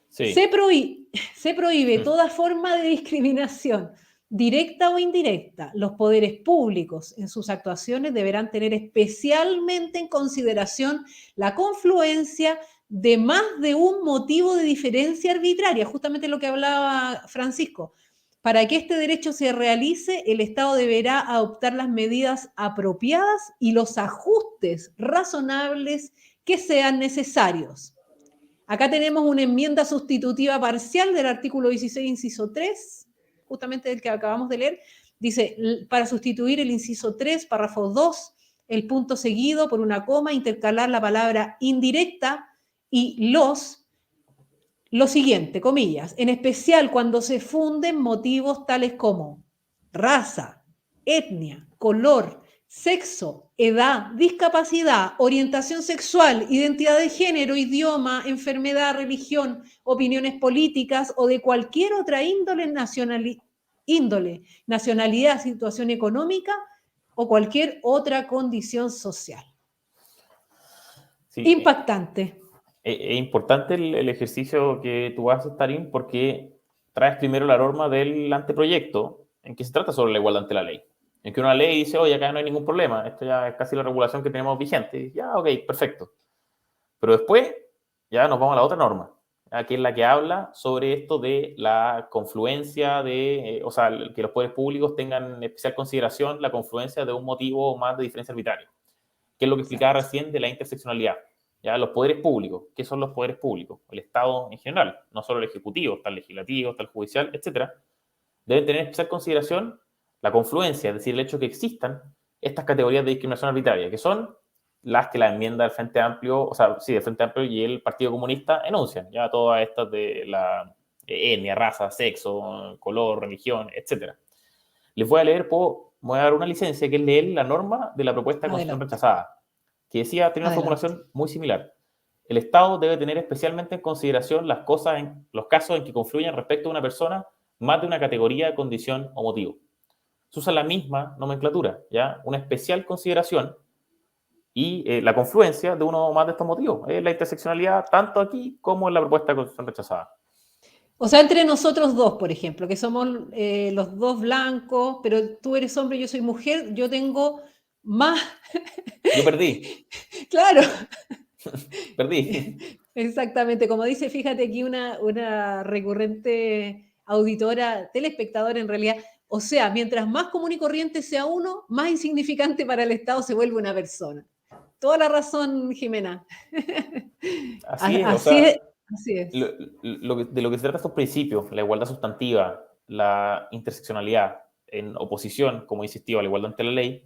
[SPEAKER 1] Sí. Se prohíbe toda forma de discriminación, directa o indirecta. Los poderes públicos en sus actuaciones deberán tener especialmente en consideración la confluencia de más de un motivo de diferencia arbitraria, justamente lo que hablaba Francisco. Para que este derecho se realice, el Estado deberá adoptar las medidas apropiadas y los ajustes razonables que sean necesarios. Acá tenemos una enmienda sustitutiva parcial del artículo 16, inciso 3, justamente del que acabamos de leer. Dice, para sustituir el inciso 3, párrafo 2, el punto seguido por una coma, intercalar la palabra indirecta y los lo siguiente, comillas, en especial cuando se funden motivos tales como raza, etnia, color, sexo, edad, discapacidad, orientación sexual, identidad de género, idioma, enfermedad, religión, opiniones políticas o de cualquier otra nacionalidad, situación económica o cualquier otra condición social.
[SPEAKER 2] Sí,
[SPEAKER 1] Impactante.
[SPEAKER 2] es importante el ejercicio que tú haces, Tarín, porque traes primero la norma del anteproyecto, en que se trata sobre la igualdad ante la ley. En que una ley dice, oye, acá no hay ningún problema, esto ya es casi la regulación que tenemos vigente. Y ya, ok, perfecto. Pero después ya nos vamos a la otra norma, que es la que habla sobre esto de la confluencia de, o sea, que los poderes públicos tengan en especial consideración la confluencia de un motivo más de diferencia arbitraria, que es lo que explicaba recién de la interseccionalidad. ¿Ya? Los poderes públicos. ¿Qué son los poderes públicos? El Estado en general, no solo el Ejecutivo, está el Legislativo, está el Judicial, etc. Deben tener en especial consideración la confluencia, es decir, el hecho de que existan estas categorías de discriminación arbitraria, que son las que la enmienda del Frente Amplio, o sea, sí, del Frente Amplio y el Partido Comunista enuncian, ya todas estas de la etnia, raza, sexo, color, religión, etc. Les voy a leer, voy a dar una licencia, que es leer la norma de la propuesta de constitución rechazada, que decía, tiene una formulación muy similar. El Estado debe tener especialmente en consideración los casos en que confluyen respecto a una persona más de una categoría, condición o motivo. Se usa la misma nomenclatura, ¿ya? Una especial consideración y la confluencia de uno o más de estos motivos. La interseccionalidad tanto aquí como en la propuesta de constitución rechazada.
[SPEAKER 1] O sea, entre nosotros dos, por ejemplo, que somos los dos blancos, pero tú eres hombre y yo soy mujer, yo tengo más...
[SPEAKER 2] Yo perdí.
[SPEAKER 1] Claro.
[SPEAKER 2] Perdí.
[SPEAKER 1] Exactamente, como dice, fíjate aquí una recurrente auditora, telespectadora en realidad, o sea, mientras más común y corriente sea uno, más insignificante para el Estado se vuelve una persona. Toda la razón, Jimena.
[SPEAKER 2] Así es, o sea,
[SPEAKER 1] así es.
[SPEAKER 2] de lo que se trata estos principios, la igualdad sustantiva, la interseccionalidad, en oposición, como insistía, a la igualdad ante la ley,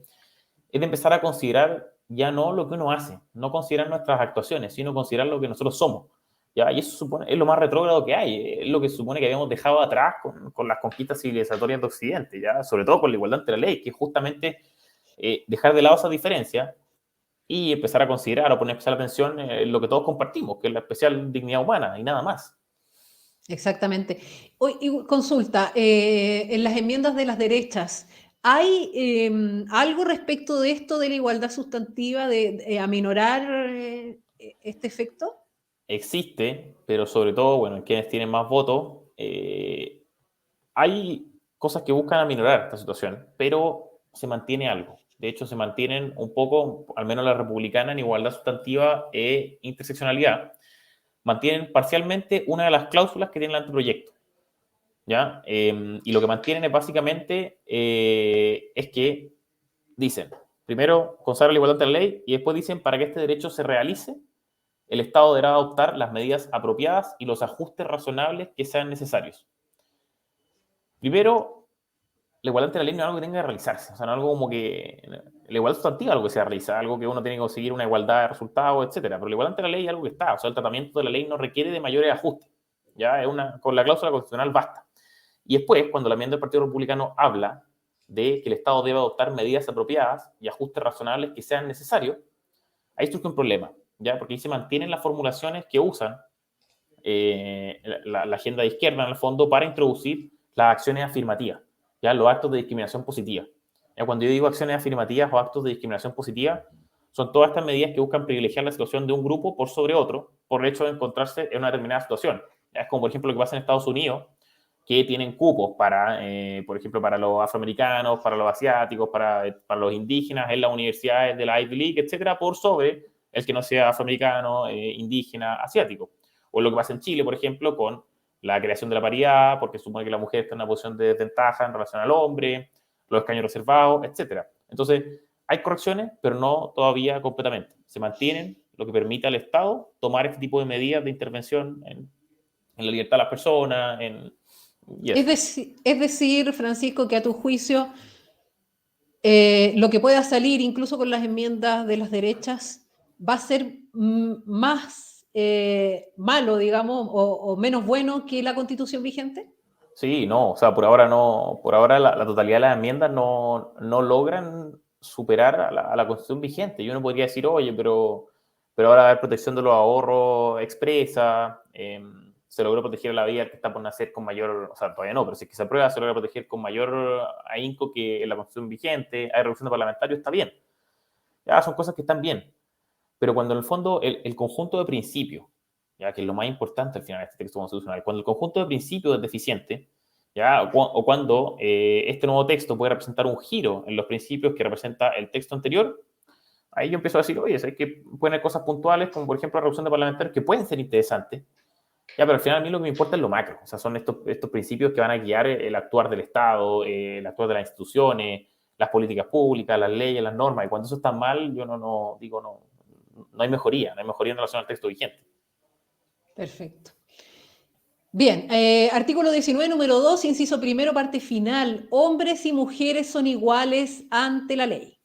[SPEAKER 2] es de empezar a considerar ya no lo que uno hace, no considerar nuestras actuaciones, sino considerar lo que nosotros somos. ¿Ya? Y eso es lo más retrógrado que hay, es lo que supone que habíamos dejado atrás con las conquistas civilizatorias de Occidente, ¿ya? Sobre todo con la igualdad ante la ley, que es justamente dejar de lado esa diferencia y empezar a considerar o poner especial atención en lo que todos compartimos, que es la especial dignidad humana y nada más.
[SPEAKER 1] Exactamente. Y consulta, en las enmiendas de las derechas, ¿hay algo respecto de esto de la igualdad sustantiva, de aminorar este efecto?
[SPEAKER 2] Existe, pero sobre todo, bueno, en quienes tienen más votos, hay cosas que buscan aminorar esta situación, pero se mantiene algo. De hecho, se mantienen un poco, al menos la republicana, en igualdad sustantiva e interseccionalidad, mantienen parcialmente una de las cláusulas que tiene el anteproyecto, ¿ya? Y lo que mantienen es básicamente es que dicen, primero, consagran la igualdad ante la ley y después dicen, para que este derecho se realice, el Estado deberá adoptar las medidas apropiadas y los ajustes razonables que sean necesarios. Primero, la igualdad ante la ley no es algo que tenga que realizarse, o sea, no es algo como que... La igualdad sustantiva es algo que se realiza, algo que uno tiene que conseguir una igualdad de resultados, etcétera. Pero la igualdad ante la ley es algo que está, o sea, el tratamiento de la ley no requiere de mayores ajustes, ¿ya? Con la cláusula constitucional basta. Y después, cuando la enmienda del Partido Republicano habla de que el Estado debe adoptar medidas apropiadas y ajustes razonables que sean necesarios, ahí surge un problema, ¿ya? Porque ahí se mantienen las formulaciones que usan la agenda de izquierda, en el fondo, para introducir las acciones afirmativas, ¿ya? Los actos de discriminación positiva. ¿Ya? Cuando yo digo acciones afirmativas o actos de discriminación positiva, son todas estas medidas que buscan privilegiar la situación de un grupo por sobre otro, por el hecho de encontrarse en una determinada situación. ¿Ya? Es como, por ejemplo, lo que pasa en Estados Unidos, que tienen cupos para, por ejemplo, para los afroamericanos, para los asiáticos, para los indígenas en las universidades de la Ivy League, etcétera, por sobre el que no sea afroamericano, indígena, asiático. O lo que pasa en Chile, por ejemplo, con la creación de la paridad, porque supone que la mujer está en una posición de desventaja en relación al hombre, los escaños reservados, etcétera. Entonces, hay correcciones, pero no todavía completamente. Se mantienen, lo que permite al Estado tomar este tipo de medidas de intervención en la libertad de las personas,
[SPEAKER 1] Es decir, Francisco, que a tu juicio lo que pueda salir, incluso con las enmiendas de las derechas, va a ser más malo, digamos, o menos bueno que la Constitución vigente?
[SPEAKER 2] Sí, no, o sea, por ahora no, por ahora la totalidad de las enmiendas no logran superar a la Constitución vigente. Y uno podría decir, oye, pero ahora va a haber protección de los ahorros expresa, se logró proteger la vida que está por nacer con mayor, o sea, todavía no, pero si es que se aprueba, se logra proteger con mayor ahínco que en la Constitución vigente, hay reducción de parlamentarios, está bien. Ya son cosas que están bien. Pero cuando en el fondo el conjunto de principios, ya que es lo más importante al final de este texto constitucional, cuando el conjunto de principios es deficiente, ya, o cuando este nuevo texto puede representar un giro en los principios que representa el texto anterior, ahí yo empiezo a decir, oye, hay que poner cosas puntuales, como por ejemplo la reducción de parlamentarios, que pueden ser interesantes, ya, pero al final a mí lo que me importa es lo macro, o sea, son estos principios que van a guiar el actuar del Estado, el actuar de las instituciones, las políticas públicas, las leyes, las normas, y cuando eso está mal, yo no digo, no hay mejoría en relación al texto vigente.
[SPEAKER 1] Perfecto. Bien, artículo 19, número 2, inciso primero, parte final. Hombres y mujeres son iguales ante la ley.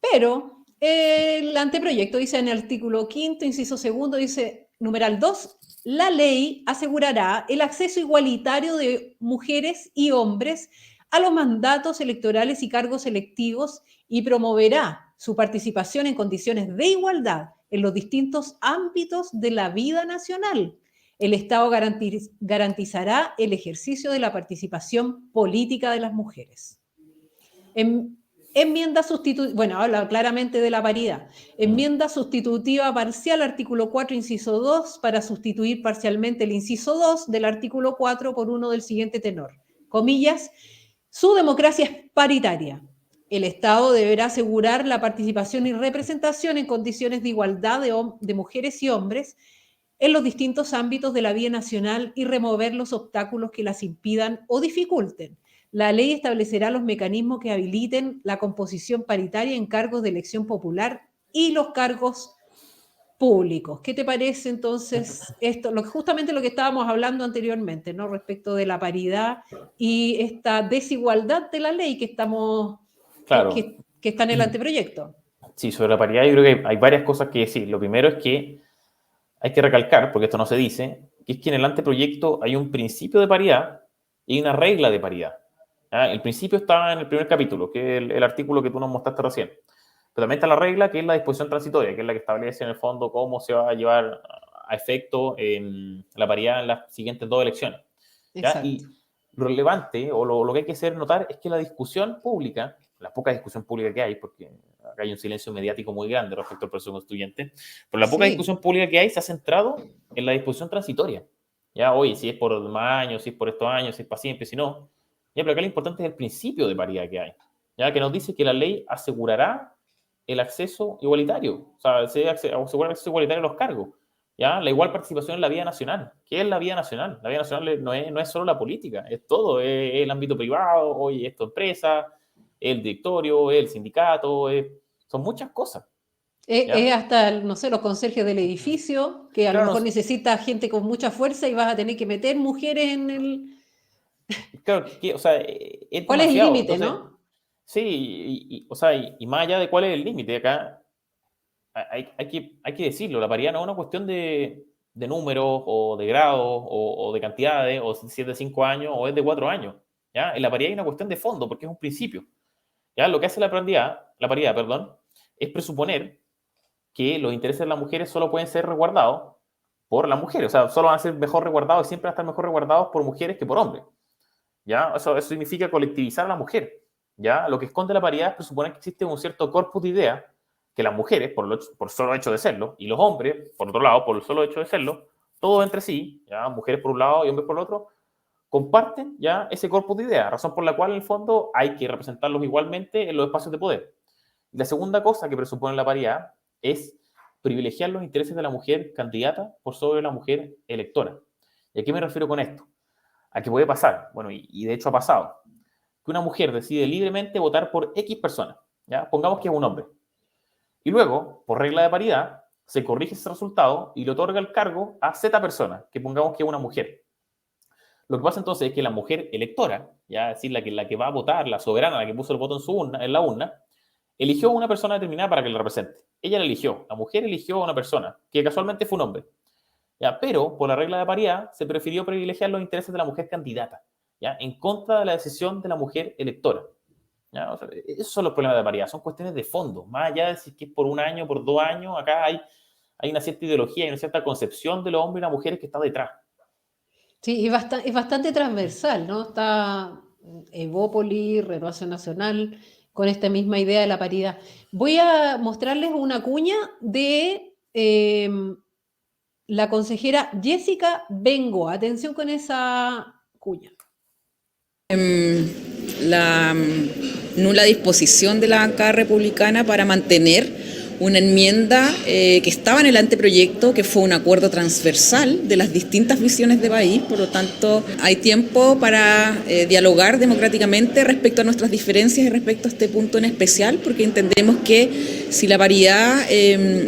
[SPEAKER 1] Pero el anteproyecto dice en el artículo 5, inciso segundo, dice, numeral 2, la ley asegurará el acceso igualitario de mujeres y hombres a los mandatos electorales y cargos electivos y promoverá su participación en condiciones de igualdad en los distintos ámbitos de la vida nacional. El Estado garantizará el ejercicio de la participación política de las mujeres. Enmienda sustitutiva, bueno, habla claramente de la paridad. Enmienda sustitutiva parcial, artículo 4, inciso 2, para sustituir parcialmente el inciso 2 del artículo 4 por uno del siguiente tenor. Comillas, su democracia es paritaria. El Estado deberá asegurar la participación y representación en condiciones de igualdad de mujeres y hombres en los distintos ámbitos de la vida nacional y remover los obstáculos que las impidan o dificulten. La ley establecerá los mecanismos que habiliten la composición paritaria en cargos de elección popular y los cargos públicos. ¿Qué te parece entonces esto? Justamente lo que estábamos hablando anteriormente, ¿no? Respecto de la paridad y esta desigualdad de la ley que estamos,
[SPEAKER 2] Claro.
[SPEAKER 1] que está en el anteproyecto.
[SPEAKER 2] Sí, sobre la paridad yo creo que hay varias cosas que decir. Lo primero es que hay que recalcar, porque esto no se dice, que es que en el anteproyecto hay un principio de paridad y una regla de paridad. ¿Ya? El principio está en el primer capítulo, que es el artículo que tú nos mostraste recién. Pero también está la regla, que es la disposición transitoria, que es la que establece en el fondo cómo se va a llevar a efecto la paridad en las siguientes dos elecciones. ¿Ya? Y lo relevante, o lo que hay que hacer notar, es que la discusión pública, la poca discusión pública que hay, porque acá hay un silencio mediático muy grande respecto al proceso constituyente, pero la poca discusión pública que hay se ha centrado en la disposición transitoria. Ya, oye, si es por más años, si es por estos años, si es para siempre, si no. Ya, pero acá lo importante es el principio de paridad que hay, ya, que nos dice que la ley asegurará el acceso igualitario, o sea, se asegura el acceso igualitario a los cargos, ya, la igual participación en la vida nacional. ¿Qué es la vida nacional? La vida nacional no es solo la política, es todo, es el ámbito privado, oye, es tu empresa, el directorio, el sindicato, son muchas cosas.
[SPEAKER 1] Es hasta, no sé, los conserjes del edificio, que a lo mejor necesita gente con mucha fuerza y vas a tener que meter mujeres en el...
[SPEAKER 2] Claro, o sea,
[SPEAKER 1] ¿cuál es el límite, no?
[SPEAKER 2] Sí, o sea, y más allá de cuál es el límite, acá hay que decirlo, la paridad no es una cuestión de números o de grados o de cantidades, o si es de 5 años o es de 4 años. ¿Ya? En la paridad hay una cuestión de fondo, porque es un principio. ¿Ya? Lo que hace la paridad, es presuponer que los intereses de las mujeres solo pueden ser resguardados por las mujeres, o sea, solo van a ser mejor resguardados y siempre van a estar mejor resguardados por mujeres que por hombres. ¿Ya? Eso significa colectivizar a la mujer. ¿Ya? Lo que esconde la paridad es presuponer que existe un cierto corpus de ideas que las mujeres, por solo hecho de serlo, y los hombres, por otro lado, por el solo hecho de serlo, todos entre sí, ¿ya? Mujeres por un lado y hombres por el otro, comparten ya ese corpus de ideas, razón por la cual en el fondo hay que representarlos igualmente en los espacios de poder. Y la segunda cosa que presupone la paridad es privilegiar los intereses de la mujer candidata por sobre la mujer electora. ¿Y a qué me refiero con esto? A que puede pasar, bueno, y de hecho ha pasado, que una mujer decide libremente votar por X persona, ¿ya? Pongamos que es un hombre. Y luego, por regla de paridad, se corrige ese resultado y le otorga el cargo a Z persona, que pongamos que es una mujer. Lo que pasa entonces es que la mujer electora, ya, es decir, la que va a votar, la soberana, la que puso el voto en la urna, eligió a una persona determinada para que le represente. Ella la eligió, la mujer eligió a una persona, que casualmente fue un hombre. ¿Ya? Pero por la regla de paridad se prefirió privilegiar los intereses de la mujer candidata, ¿ya? En contra de la decisión de la mujer electora. ¿Ya? O sea, esos son los problemas de paridad, son cuestiones de fondo, más allá de si es que es por 1 año, por 2 años, acá hay una cierta ideología, hay una cierta concepción de los hombres y las mujeres que está detrás.
[SPEAKER 1] Sí, es bastante transversal, ¿no? Está Evópoli, Renovación Nacional, con esta misma idea de la paridad. Voy a mostrarles una cuña de la consejera Jessica Bengoa. Atención con esa cuña.
[SPEAKER 8] La nula disposición de la bancada republicana para mantener una enmienda que estaba en el anteproyecto, que fue un acuerdo transversal de las distintas visiones de país. Por lo tanto, hay tiempo para dialogar democráticamente respecto a nuestras diferencias y respecto a este punto en especial, porque entendemos que si la paridad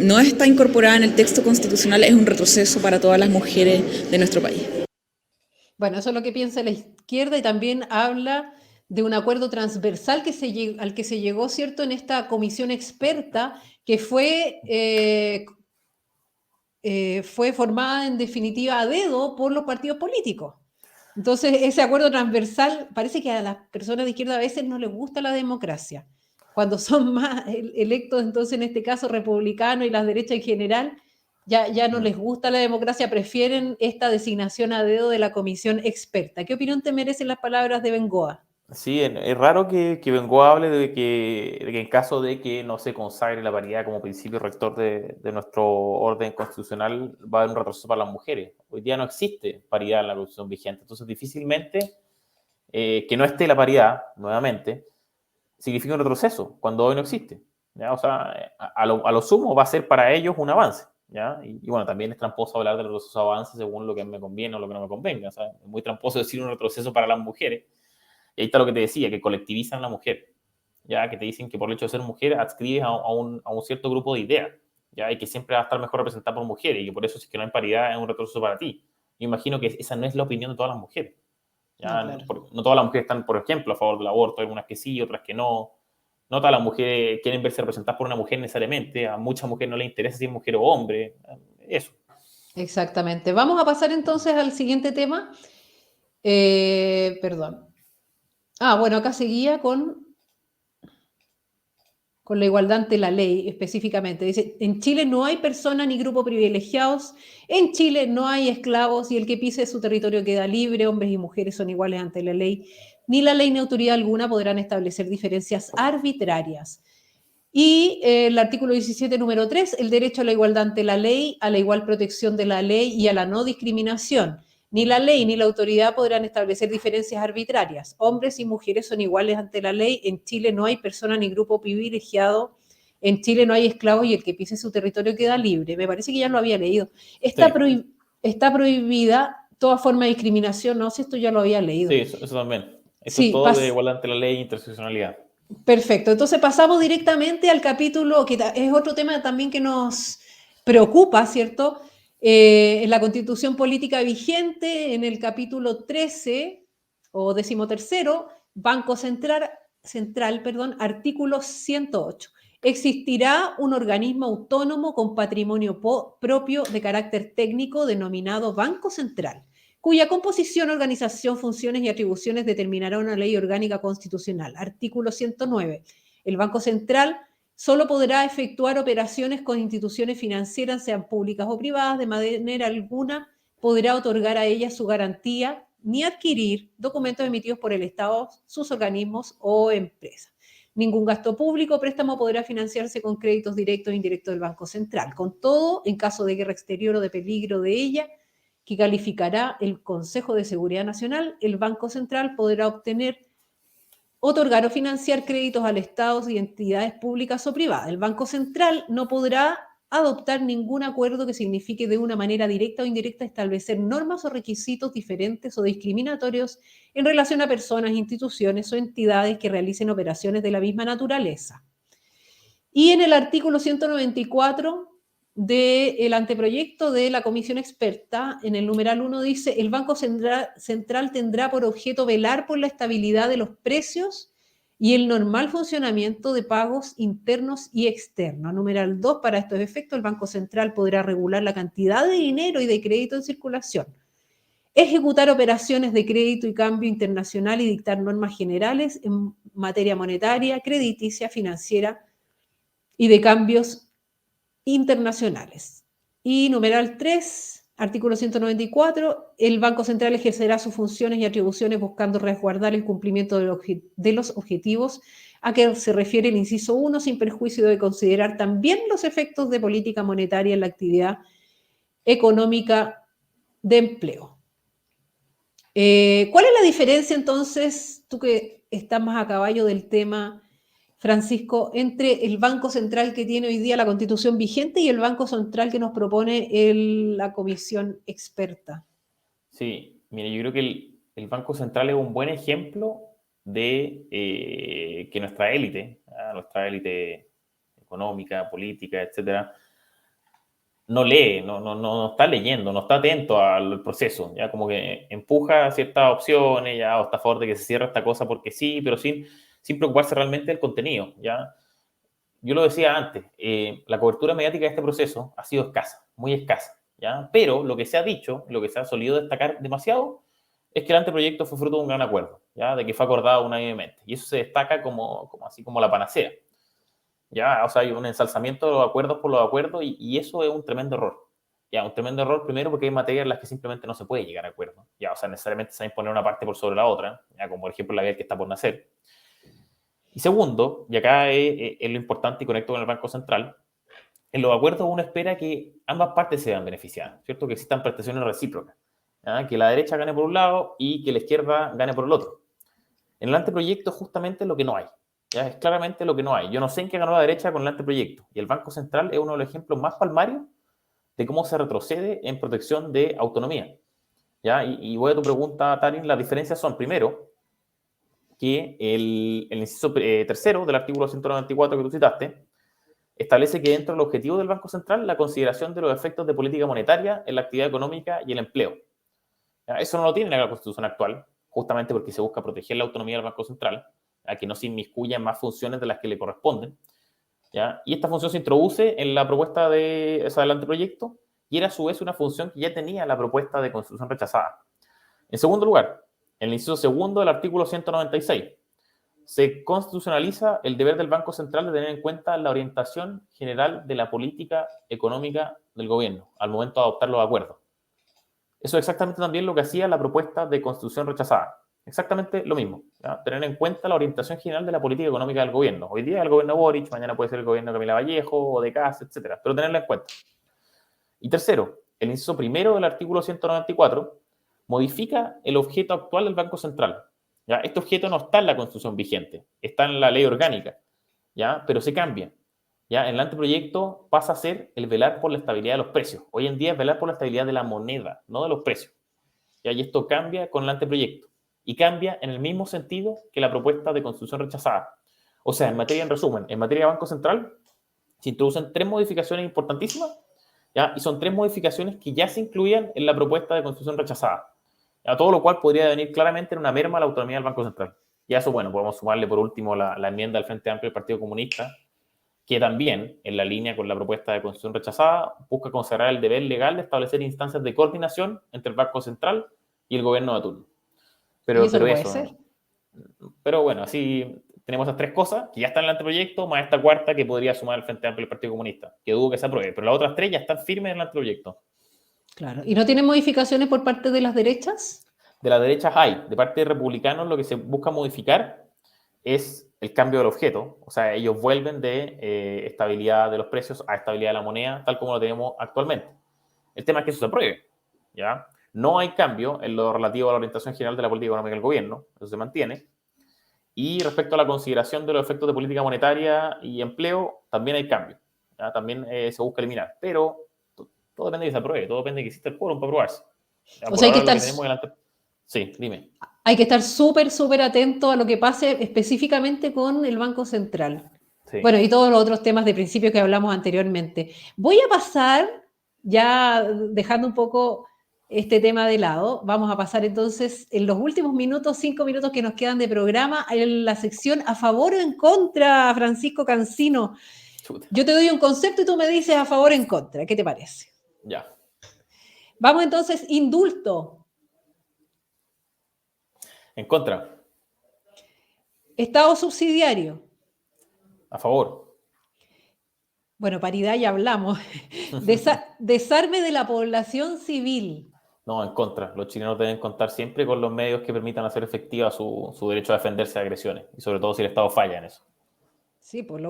[SPEAKER 8] no está incorporada en el texto constitucional, es un retroceso para todas las mujeres de nuestro país.
[SPEAKER 1] Bueno, eso es lo que piensa la izquierda, y también habla de un acuerdo transversal al que se llegó, ¿cierto?, en esta comisión experta que fue formada en definitiva a dedo por los partidos políticos. Entonces, ese acuerdo transversal, parece que a las personas de izquierda a veces no les gusta la democracia. Cuando son más electos, entonces en este caso republicanos y las derechas en general, ya no les gusta la democracia, prefieren esta designación a dedo de la comisión experta. ¿Qué opinión te merecen las palabras de Bengoa?
[SPEAKER 2] Sí, es raro que Bengoa hable de que en caso de que no se consagre la paridad como principio rector de nuestro orden constitucional, va a haber un retroceso para las mujeres. Hoy día no existe paridad en la Constitución vigente, entonces difícilmente que no esté la paridad, nuevamente, significa un retroceso, cuando hoy no existe, ¿ya? O sea, a lo sumo va a ser para ellos un avance, ¿ya? Y bueno, también es tramposo hablar de retroceso o avance según lo que me conviene o lo que no me convenga. O sea, es muy tramposo decir un retroceso para las mujeres. Y ahí está lo que te decía, que colectivizan a la mujer, ya que te dicen que por el hecho de ser mujer adscribes a un cierto grupo de ideas, ya, y que siempre va a estar mejor representada por mujeres, y que por eso si es que no hay paridad es un retroceso para ti. Yo imagino que esa no es la opinión de todas las mujeres. ¿Ya?
[SPEAKER 1] No, claro.
[SPEAKER 2] No todas las mujeres están, por ejemplo, a favor del aborto, algunas que sí, otras que no. No todas las mujeres quieren verse representadas por una mujer necesariamente, a muchas mujeres no les interesa si es mujer o hombre, eso.
[SPEAKER 1] Exactamente. Vamos a pasar entonces al siguiente tema. Perdón. Bueno, acá seguía con la igualdad ante la ley específicamente. Dice, en Chile no hay persona ni grupo privilegiados, en Chile no hay esclavos y el que pise su territorio queda libre, hombres y mujeres son iguales ante la ley, ni la ley ni autoridad alguna podrán establecer diferencias arbitrarias. Y el artículo 17, número 3, el derecho a la igualdad ante la ley, a la igual protección de la ley y a la no discriminación. Ni la ley ni la autoridad podrán establecer diferencias arbitrarias. Hombres y mujeres son iguales ante la ley. En Chile no hay persona ni grupo privilegiado. En Chile no hay esclavos y el que pise su territorio queda libre. Me parece que ya lo había leído. Está prohibida toda forma de discriminación. No sé si esto ya lo había leído.
[SPEAKER 2] Sí, eso también. Esto
[SPEAKER 1] Sí,
[SPEAKER 2] es todo de igualdad ante la ley e interseccionalidad.
[SPEAKER 1] Perfecto. Entonces pasamos directamente al capítulo, que es otro tema también que nos preocupa, ¿cierto? En la Constitución Política vigente, en el capítulo 13 o 13º, Banco Central, artículo 108. Existirá un organismo autónomo con patrimonio propio de carácter técnico denominado Banco Central, cuya composición, organización, funciones y atribuciones determinará una ley orgánica constitucional. Artículo 109. El Banco Central solo podrá efectuar operaciones con instituciones financieras, sean públicas o privadas, de manera alguna podrá otorgar a ellas su garantía ni adquirir documentos emitidos por el Estado, sus organismos o empresas. Ningún gasto público o préstamo podrá financiarse con créditos directos e indirectos del Banco Central. Con todo, en caso de guerra exterior o de peligro de ella, que calificará el Consejo de Seguridad Nacional, el Banco Central podrá otorgar o financiar créditos al Estado y entidades públicas o privadas. El Banco Central no podrá adoptar ningún acuerdo que signifique de una manera directa o indirecta establecer normas o requisitos diferentes o discriminatorios en relación a personas, instituciones o entidades que realicen operaciones de la misma naturaleza. Y en el artículo 194 del anteproyecto de la comisión experta, en el numeral 1 dice, el Banco Central tendrá por objeto velar por la estabilidad de los precios y el normal funcionamiento de pagos internos y externos. Numeral 2, para estos efectos, el Banco Central podrá regular la cantidad de dinero y de crédito en circulación, ejecutar operaciones de crédito y cambio internacional y dictar normas generales en materia monetaria, crediticia, financiera y de cambios internacionales. Y numeral 3, artículo 194, el Banco Central ejercerá sus funciones y atribuciones buscando resguardar el cumplimiento de los objetivos a que se refiere el inciso 1, sin perjuicio de considerar también los efectos de política monetaria en la actividad económica de empleo. ¿Cuál es la diferencia entonces, tú que estás más a caballo del tema, Francisco, entre el Banco Central que tiene hoy día la Constitución vigente y el Banco Central que nos propone la comisión experta?
[SPEAKER 2] Sí, mire, yo creo que el Banco Central es un buen ejemplo de que nuestra élite económica, política, etcétera, no lee, no está leyendo, no está atento al proceso, ya como que empuja ciertas opciones, ya, o está a favor de que se cierre esta cosa porque sí, pero sin preocuparse realmente del contenido, ya. Yo lo decía antes, la cobertura mediática de este proceso ha sido escasa, muy escasa, ya, pero lo que se ha dicho, lo que se ha solido destacar demasiado, es que el anteproyecto fue fruto de un gran acuerdo, ya, de que fue acordado unánimemente, y eso se destaca como así como la panacea. Ya, o sea, hay un ensalzamiento de los acuerdos por los acuerdos y eso es un tremendo error. Ya, un tremendo error primero porque hay materias en las que simplemente no se puede llegar a acuerdo. Ya, o sea, necesariamente se va a imponer una parte por sobre la otra, ya, como por ejemplo la ley que está por nacer. Y segundo, y acá es lo importante y conecto con el Banco Central, en los acuerdos uno espera que ambas partes se vean beneficiadas, ¿cierto? Que existan prestaciones recíprocas, ¿ya? Que la derecha gane por un lado y que la izquierda gane por el otro. En el anteproyecto justamente lo que no hay. Ya es claramente lo que no hay. Yo no sé en qué ganó la derecha con el anteproyecto. Y el Banco Central es uno de los ejemplos más palmarios de cómo se retrocede en protección de autonomía. ¿Ya? Y voy a tu pregunta, Tarin. Las diferencias son, primero, que el inciso tercero del artículo 194 que tú citaste establece que dentro del objetivo del Banco Central la consideración de los efectos de política monetaria en la actividad económica y el empleo. ¿Ya? Eso no lo tiene la Constitución actual, justamente porque se busca proteger la autonomía del Banco Central, a que no se inmiscuya en más funciones de las que le corresponden, ¿ya? Y esta función se introduce en la propuesta del anteproyecto y era a su vez una función que ya tenía la propuesta de Constitución rechazada. En segundo lugar, en el inciso segundo del artículo 196, se constitucionaliza el deber del Banco Central de tener en cuenta la orientación general de la política económica del gobierno al momento de adoptar los acuerdos. Eso es exactamente también lo que hacía la propuesta de Constitución rechazada. Exactamente lo mismo, ¿ya? Tener en cuenta la orientación general de la política económica del gobierno. Hoy día el gobierno Boric, mañana puede ser el gobierno de Camila Vallejo o de Kast, etcétera, pero tenerla en cuenta. Y tercero, el inciso primero del artículo 194 modifica el objeto actual del Banco Central. ¿Ya? Este objeto no está en la Constitución vigente, está en la ley orgánica, ¿ya? Pero se cambia. ¿Ya? En el anteproyecto pasa a ser el velar por la estabilidad de los precios. Hoy en día es velar por la estabilidad de la moneda, no de los precios. ¿Ya? Y esto cambia con el anteproyecto. Y cambia en el mismo sentido que la propuesta de Constitución rechazada. O sea, en resumen, en materia de Banco Central se introducen 3 modificaciones importantísimas, ¿ya? Y son 3 modificaciones que ya se incluían en la propuesta de Constitución rechazada. ¿Ya? Todo lo cual podría venir claramente en una merma a la autonomía del Banco Central. Y a eso, bueno, podemos sumarle por último la enmienda del Frente Amplio del Partido Comunista, que también, en la línea con la propuesta de Constitución rechazada, busca consagrar el deber legal de establecer instancias de coordinación entre el Banco Central y el gobierno de turno.
[SPEAKER 1] Pero eso puede ser.
[SPEAKER 2] Pero bueno, así tenemos esas 3 cosas que ya están en el anteproyecto, más esta cuarta que podría sumar el Frente Amplio del Partido Comunista, que dudo que se apruebe, pero las otras 3 ya están firmes en el anteproyecto.
[SPEAKER 1] Claro. ¿Y no tienen modificaciones por parte de las derechas?
[SPEAKER 2] De las derechas hay. De parte de republicanos lo que se busca modificar es el cambio del objeto. O sea, ellos vuelven de estabilidad de los precios a estabilidad de la moneda, tal como lo tenemos actualmente. El tema es que eso se apruebe, ¿ya? No hay cambio en lo relativo a la orientación general de la política económica del gobierno, eso se mantiene. Y respecto a la consideración de los efectos de política monetaria y empleo, también hay cambio, ¿ya? También se busca eliminar, pero todo depende de que se apruebe, todo depende de que exista el quórum para aprobarse. ¿Ya?
[SPEAKER 1] O sea, hay que estar...
[SPEAKER 2] Sí, dime.
[SPEAKER 1] Hay que estar súper atento a lo que pase específicamente con el Banco Central. Sí. Bueno, y todos los otros temas de principio que hablamos anteriormente. Voy a pasar, ya dejando un poco este tema de lado. Vamos a pasar entonces en los últimos minutos, 5 minutos que nos quedan de programa, en la sección a favor o en contra, Francisco Cancino.
[SPEAKER 2] Chuta.
[SPEAKER 1] Yo te doy un concepto y tú me dices a favor o en contra. ¿Qué te parece?
[SPEAKER 2] Ya.
[SPEAKER 1] Vamos entonces, indulto.
[SPEAKER 2] En contra.
[SPEAKER 1] Estado subsidiario.
[SPEAKER 2] A favor.
[SPEAKER 1] Bueno, paridad ya hablamos. Desarme de la población civil.
[SPEAKER 2] No, en contra. Los chilenos deben contar siempre con los medios que permitan hacer efectiva su derecho a defenderse de agresiones, y sobre todo si el Estado falla en eso.
[SPEAKER 1] Sí, pues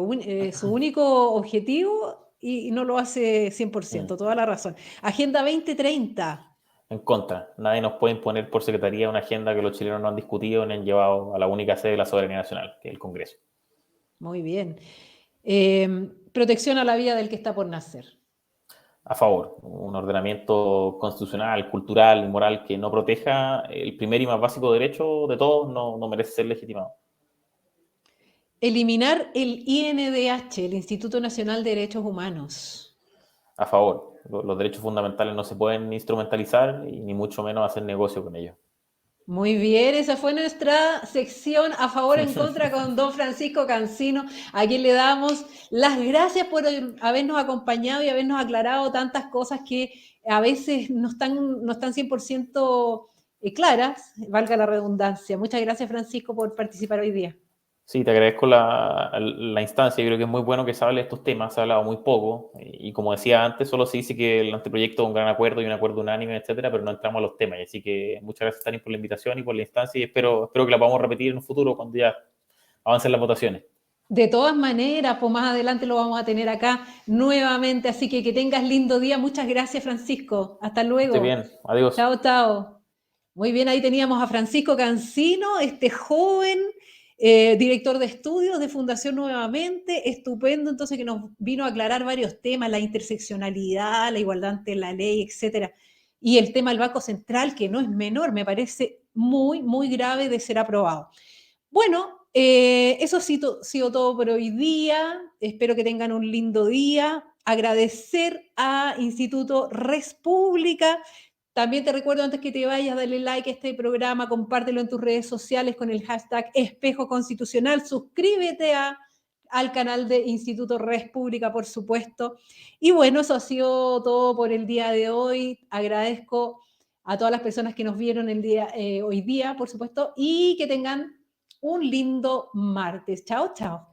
[SPEAKER 1] su único objetivo y no lo hace 100%, toda la razón. Agenda 2030.
[SPEAKER 2] En contra. Nadie nos puede imponer por secretaría una agenda que los chilenos no han discutido ni han llevado a la única sede de la soberanía nacional, que es el Congreso.
[SPEAKER 1] Muy bien. Protección a la vida del que está por nacer.
[SPEAKER 2] A favor. Un ordenamiento constitucional, cultural y moral que no proteja el primer y más básico derecho de todos no merece ser legitimado.
[SPEAKER 1] Eliminar el INDH, el Instituto Nacional de Derechos Humanos.
[SPEAKER 2] A favor. Los derechos fundamentales no se pueden instrumentalizar y ni mucho menos hacer negocio con ellos.
[SPEAKER 1] Muy bien, esa fue nuestra sección a favor o en contra con don Francisco Cancino, a quien le damos las gracias por habernos acompañado y habernos aclarado tantas cosas que a veces no están 100% claras, valga la redundancia. Muchas gracias, Francisco, por participar hoy día.
[SPEAKER 2] Sí, te agradezco la instancia. Yo creo que es muy bueno que se hable de estos temas. Se ha hablado muy poco. Y como decía antes, solo se dice que el anteproyecto es un gran acuerdo y un acuerdo unánime, etcétera, pero no entramos a los temas. Así que muchas gracias, Tani, por la invitación y por la instancia. Y espero que la podamos repetir en un futuro cuando ya avancen las votaciones.
[SPEAKER 1] De todas maneras, pues más adelante lo vamos a tener acá nuevamente. Así que tengas lindo día. Muchas gracias, Francisco. Hasta luego.
[SPEAKER 2] Esté bien. Adiós.
[SPEAKER 1] Chao, chao. Muy bien, ahí teníamos a Francisco Cancino, este joven director de estudios de Fundación Nuevamente, estupendo, entonces que nos vino a aclarar varios temas, la interseccionalidad, la igualdad ante la ley, etcétera. Y el tema del Banco Central, que no es menor, me parece muy, muy grave de ser aprobado. Bueno, eso ha sido todo por hoy día. Espero que tengan un lindo día. Agradecer a Instituto Res Pública. También te recuerdo, antes que te vayas, dale like a este programa, compártelo en tus redes sociales con el hashtag Espejo Constitucional, suscríbete al canal de Instituto Res Pública, por supuesto. Y bueno, eso ha sido todo por el día de hoy. Agradezco a todas las personas que nos vieron hoy día, por supuesto, y que tengan un lindo martes. Chao, chao.